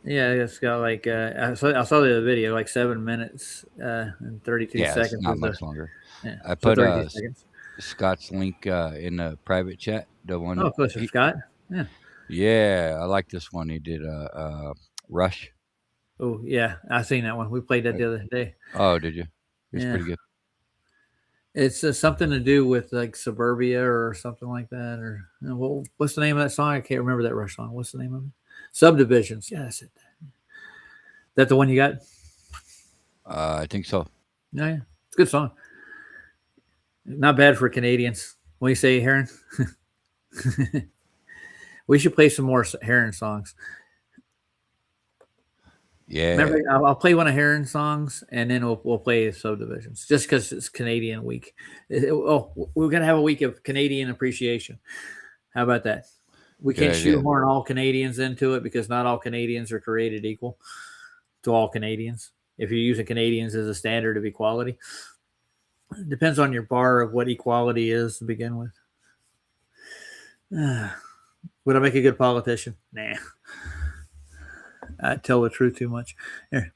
Yeah, it's got like I saw the other video, like 7 minutes and 32 seconds. It's not much longer. Yeah, I so put 32 seconds. Scott's link in the private chat. The one. Oh, of course, Scott. Yeah. Yeah, I like this one. He did Rush. Oh yeah, I seen that one. We played that the other day. Oh, did you? It's Yeah. pretty good. It's something to do with like suburbia or something like that, or what's the name of that song? I can't remember that Rush song. What's the name of it? Subdivisions. Yeah, that's it. That the one you got? I think so. Yeah, it's a good song. Not bad for Canadians. What do you say, Heron? We should play some more Heron songs. Yeah. Remember, I'll play one of Heron songs, and then we'll play Subdivisions, just because it's Canadian week. We're gonna have a week of Canadian appreciation. How about that? We can't shoehorn all Canadians into it because not all Canadians are created equal to all Canadians. If you're using Canadians as a standard of equality, it depends on your bar of what equality is to begin with. Would I make a good politician? Nah. I tell the truth too much. Here.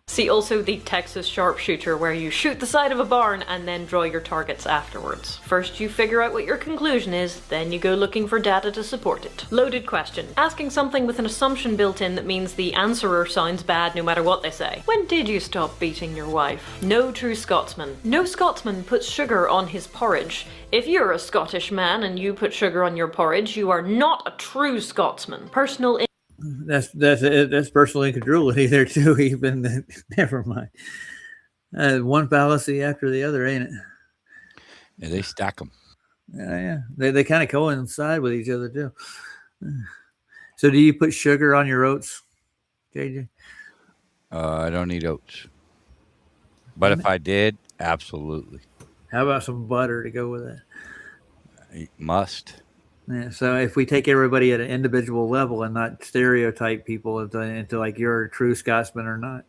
See also the Texas sharpshooter, where you shoot the side of a barn and then draw your targets afterwards. First you figure out what your conclusion is, then you go looking for data to support it. Loaded question. Asking something with an assumption built in that means the answerer sounds bad no matter what they say. When did you stop beating your wife? No true Scotsman. No Scotsman puts sugar on his porridge. If you're a Scottish man and you put sugar on your porridge, you are not a true Scotsman. Personal That's personal incredulity there too. Even never mind. One fallacy after the other, ain't it? Yeah, they stack them. Yeah. They kind of coincide with each other too. So, do you put sugar on your oats, JJ? I don't eat oats, but if I did, absolutely. How about some butter to go with it? Must. Yeah, so if we take everybody at an individual level and not stereotype people into like you're a true Scotsman or not,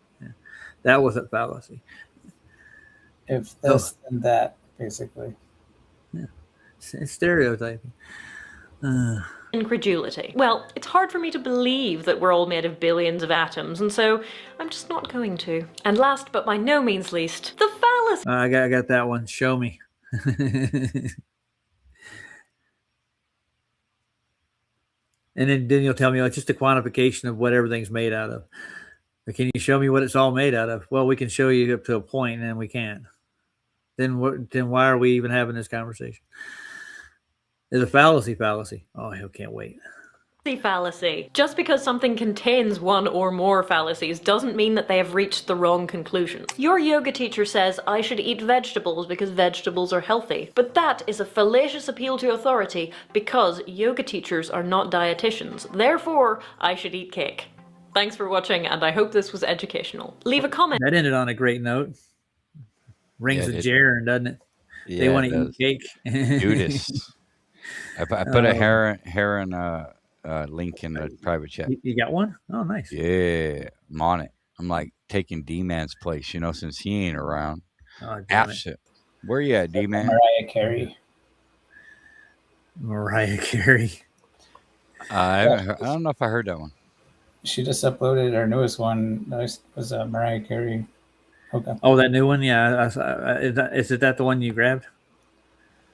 that was a fallacy. If this and that, basically. Yeah, it's stereotyping. Incredulity. Well, it's hard for me to believe that we're all made of billions of atoms, and so I'm just not going to. And last but by no means least, the fallacy. I got that one. Show me. And then you'll tell me, it's just a quantification of what everything's made out of. But can you show me what it's all made out of? Well, we can show you up to a point, and then we can't. Then why are we even having this conversation? It's a fallacy. Oh, I can't wait. Fallacy. Just because something contains one or more fallacies doesn't mean that they have reached the wrong conclusion. Your yoga teacher says I should eat vegetables because vegetables are healthy, but that is a fallacious appeal to authority because yoga teachers are not dietitians. Therefore, I should eat cake. Thanks for watching, and I hope this was educational. Leave a comment. That ended on a great note. Rings of Jaren, doesn't it? Yeah, they want to eat cake. Judas. I put a Heron link in the private chat. You got one? Oh, nice. Yeah, I'm on it. I'm like taking D-Man's place, since he ain't around. Oh, Absent. Where you at, D-Man? Mariah Carey. Mariah Carey. I don't know if I heard that one. She just uploaded her newest one. That was Mariah Carey. Okay. Oh, that new one? Yeah. Is that the one you grabbed?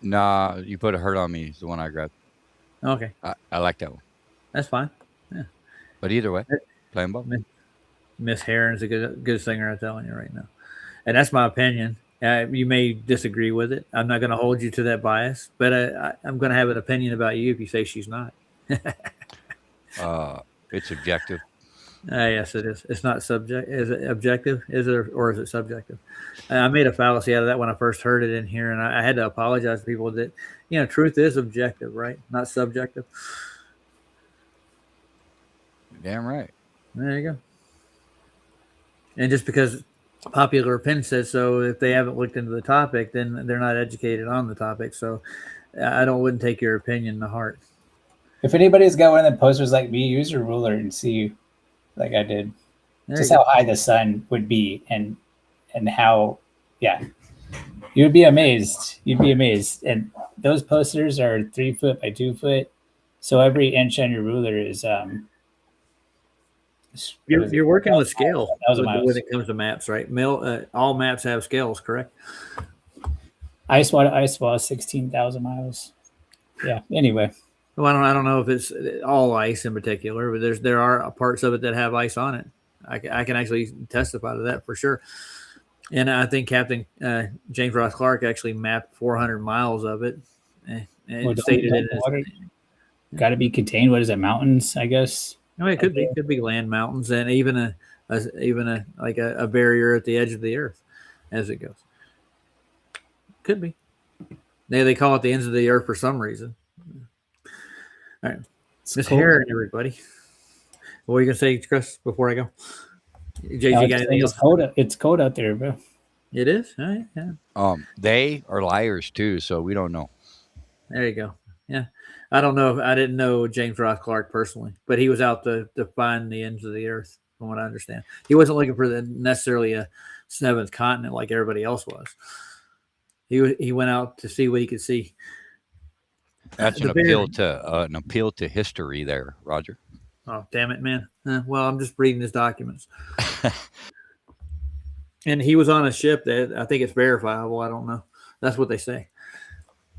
Nah, You Put a Hurt on Me is the one I grabbed. Okay. I like that one. That's fine. Yeah. But either way, playing both. Miss Heron's a good singer, I'm telling you right now. And that's my opinion. You may disagree with it. I'm not going to hold you to that bias, but I'm going to have an opinion about you if you say she's not. It's objective. Yes, it is. It's not subject. Is it objective? Is it, or is it subjective? I made a fallacy out of that when I first heard it in here, and I had to apologize to people that, truth is objective, right? Not subjective. Damn right. There you go. And just because popular opinion says so, if they haven't looked into the topic, then they're not educated on the topic. So I wouldn't take your opinion to heart. If anybody's got one of the posters like me, use your ruler and see, like I did, just how high the sun would be and how, you'd be amazed. You'd be amazed. And those posters are 3 foot by 2 foot. So every inch on your ruler is, you're working with scale when it comes to maps, right? All maps have scales, correct? Ice 16,000 miles. Yeah. Anyway. Well, I don't know if it's all ice in particular, but there are parts of it that have ice on it. I can actually testify to that for sure. And I think Captain James Ross Clark actually mapped 400 miles of it and stated it. Got to be contained. What is it? Mountains, I guess. No, it could be land, mountains, and even a barrier at the edge of the earth as it goes. Could be. They call it the ends of the earth for some reason. All right, Miss Heron, everybody. What are you gonna say, Chris? Before I go, JG, got anything else? It's cold out there, bro. It is. All right, yeah. They are liars too, so we don't know. There you go. Yeah. I don't know. I didn't know James Ross Clark personally, but he was out to find the ends of the earth, from what I understand. He wasn't looking for necessarily a seventh continent like everybody else was. He went out to see what he could see. That's an appeal to history there, Roger. Oh, damn it, man. Well, I'm just reading his documents. And he was on a ship that I think it's verifiable. I don't know. That's what they say.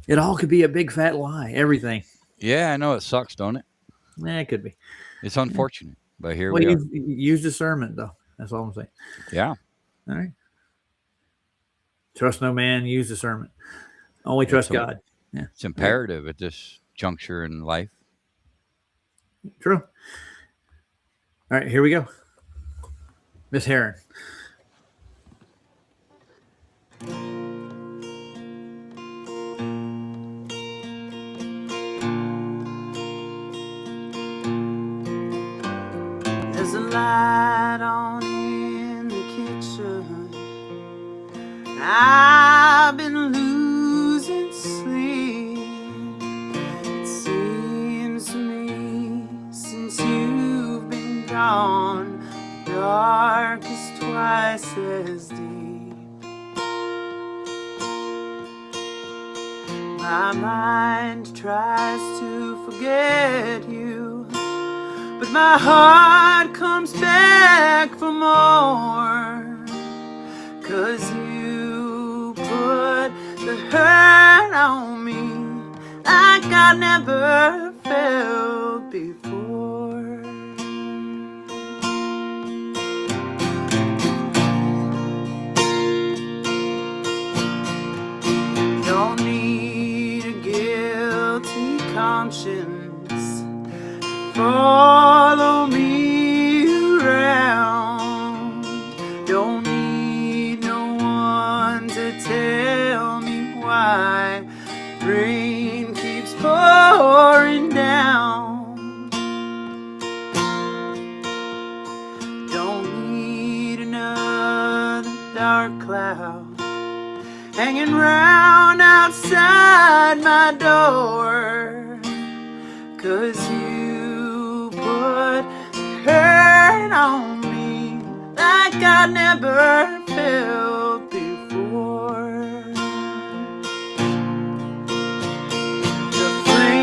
It all could be a big fat lie. Everything. Yeah, I know it sucks, don't it? Yeah, it could be. It's unfortunate, but here we are. Use discernment, though. That's all I'm saying. Yeah. All right. Trust no man. Use discernment. Only trust God. Yeah. It's imperative at this juncture in life. True. All right, here we go. Miss Heron. There's a light on in the kitchen. I've been losing sleep. It seems to me since you've been gone, the dark is twice as deep. My mind tries to forget you, but my heart comes back for more. 'Cause you put the hurt on me like I never felt before. Don't need a guilty conscience to follow me around. Don't need no one to tell me why rain keeps pouring down. Don't need another dark cloud hanging round outside my door. 'Cause you put hurt on me like I never felt before. The flame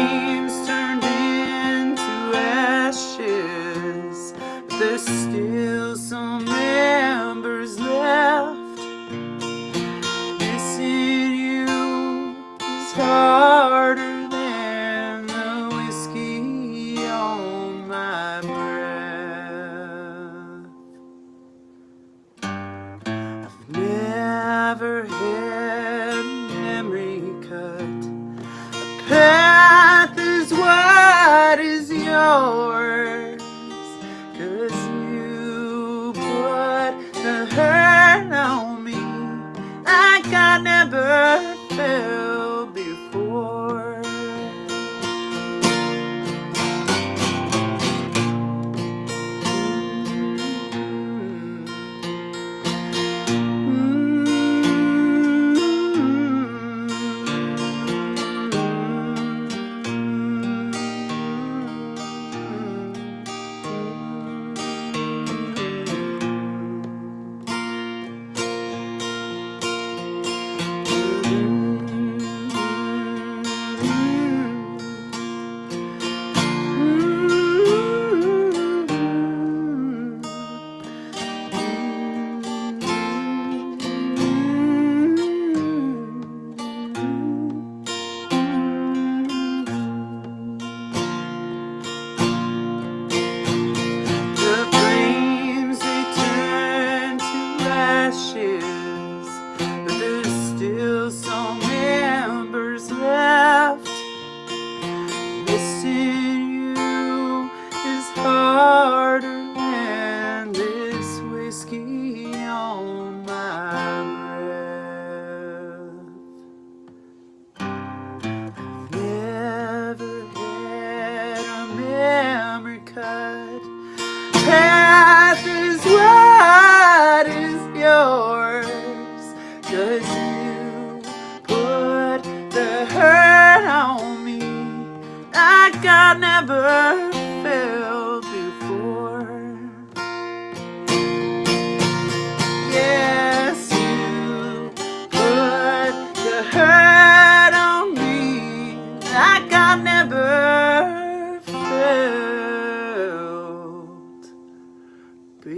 That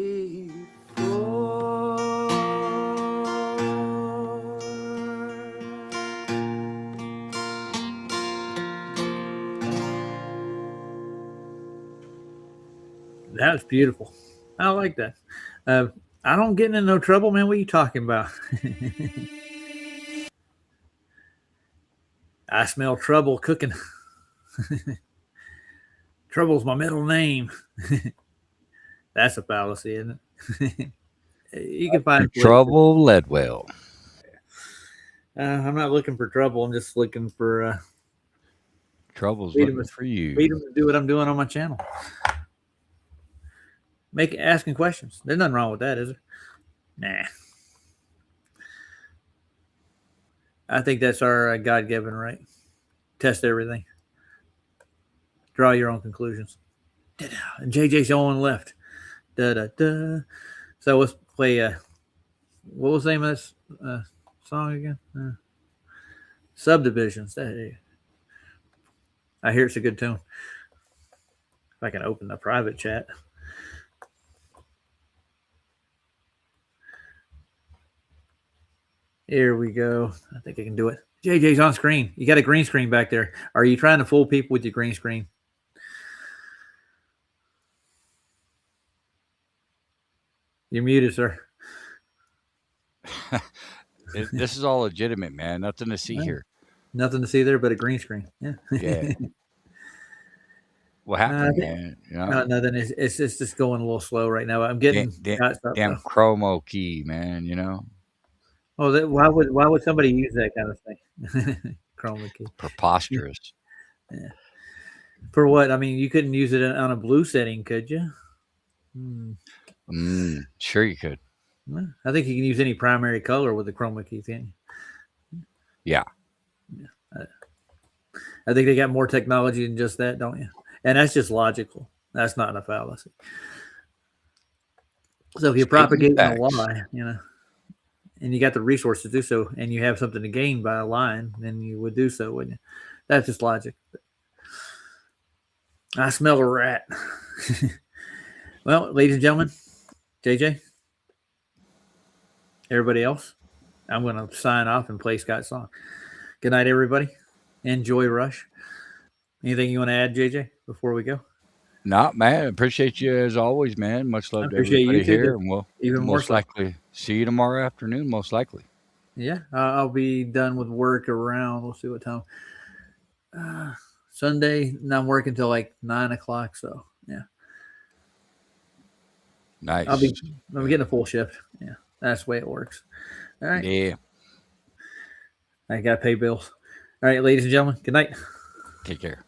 was beautiful. I like that. I don't get into no trouble, man. What are you talking about? I smell trouble cooking. Trouble's my middle name. That's a fallacy, isn't it? You can find Trouble Ledwell. I'm not looking for trouble. I'm just looking for Trouble's freedom looking for you. freedom to do what I'm doing on my channel. Asking questions. There's nothing wrong with that, is there? Nah. I think that's our God-given right. Test everything. Draw your own conclusions. Da-da. And JJ's the only one left. Da-da-da. So let's play. What was the name of this song again? Subdivisions. I hear it's a good tune. If I can open the private chat. Here we go. I think I can do it. JJ's on screen. You got a green screen back there. Are you trying to fool people with your green screen? You're muted, sir. This is all legitimate, man. Nothing to see here. Nothing to see there but a green screen. Yeah. Yeah. What happened, man? You know? No, nothing. It's just going a little slow right now. I'm getting damn chromo key, man. You know. Oh, why would somebody use that kind of thing? Chroma key. Preposterous. Yeah. For what? I mean, you couldn't use it on a blue setting, could you? Sure you could. Well, I think you can use any primary color with the chroma key, can't you? Yeah. I think they got more technology than just that, don't you? And that's just logical. That's not a fallacy. So if you're propagating a lie, you know, and you got the resources to do so, and you have something to gain by lying, then you would do so, wouldn't you? That's just logic. I smell a rat. Well, ladies and gentlemen, JJ, everybody else, I'm going to sign off and play Scott's song. Good night, everybody. Enjoy Rush. Anything you want to add, JJ, before we go? No, man. Appreciate you as always, man. Much love to everybody here, and we'll most likely see you tomorrow afternoon. Most likely. Yeah, I'll be done with work around. We'll see what time. Sunday, and I'm working till like 9 o'clock. So yeah, nice. I'm getting a full shift. Yeah, that's the way it works. All right. Yeah. I got to pay bills. All right, ladies and gentlemen. Good night. Take care.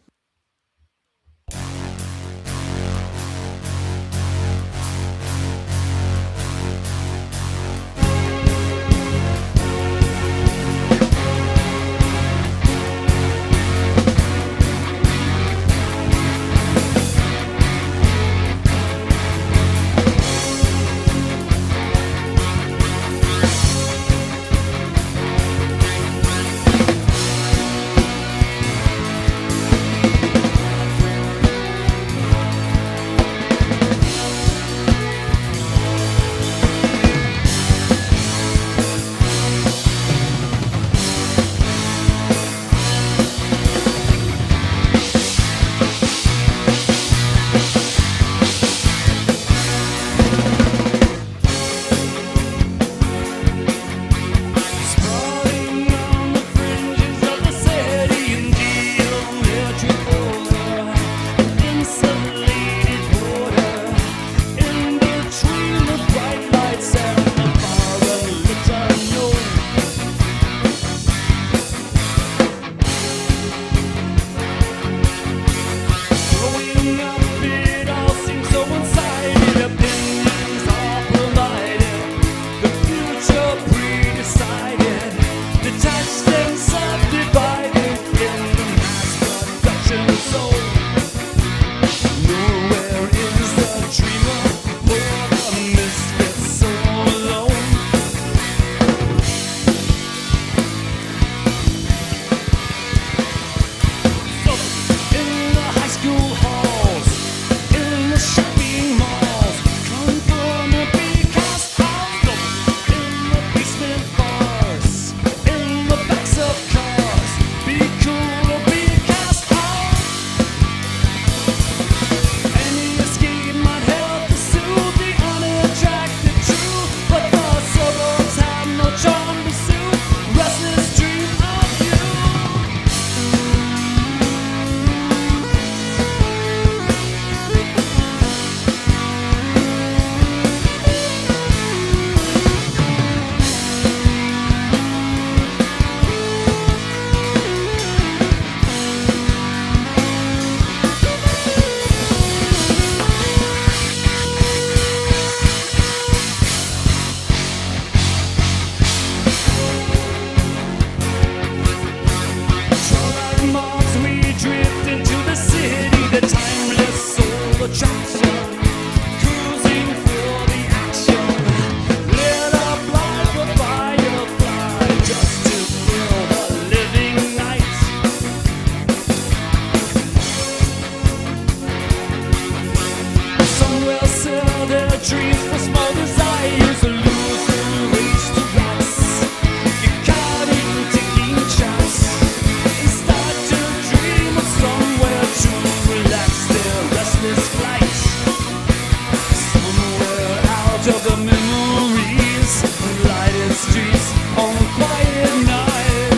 of the memories, lighted streets on a quiet night.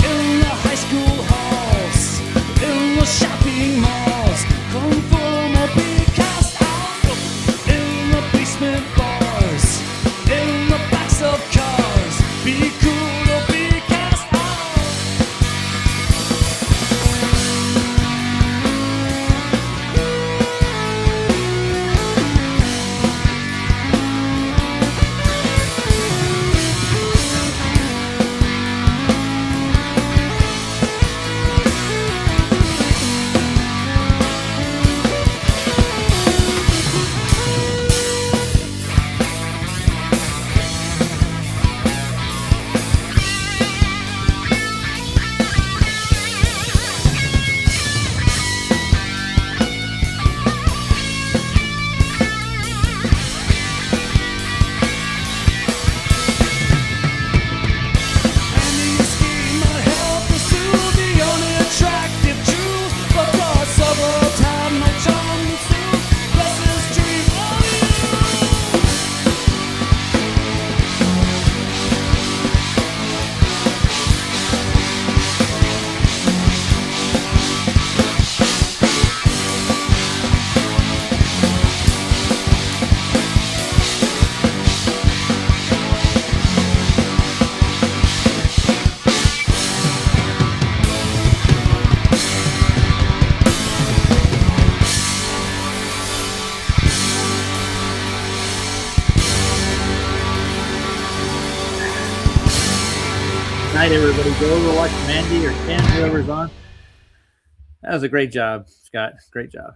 In the high school halls, in the shopping malls, conform or be cast out. In the basement bars, in the backs of cars, be cool or be cast out. Night, everybody. Go over watch Mandy or Ken, whoever's on. That was a great job, Scott. Great job.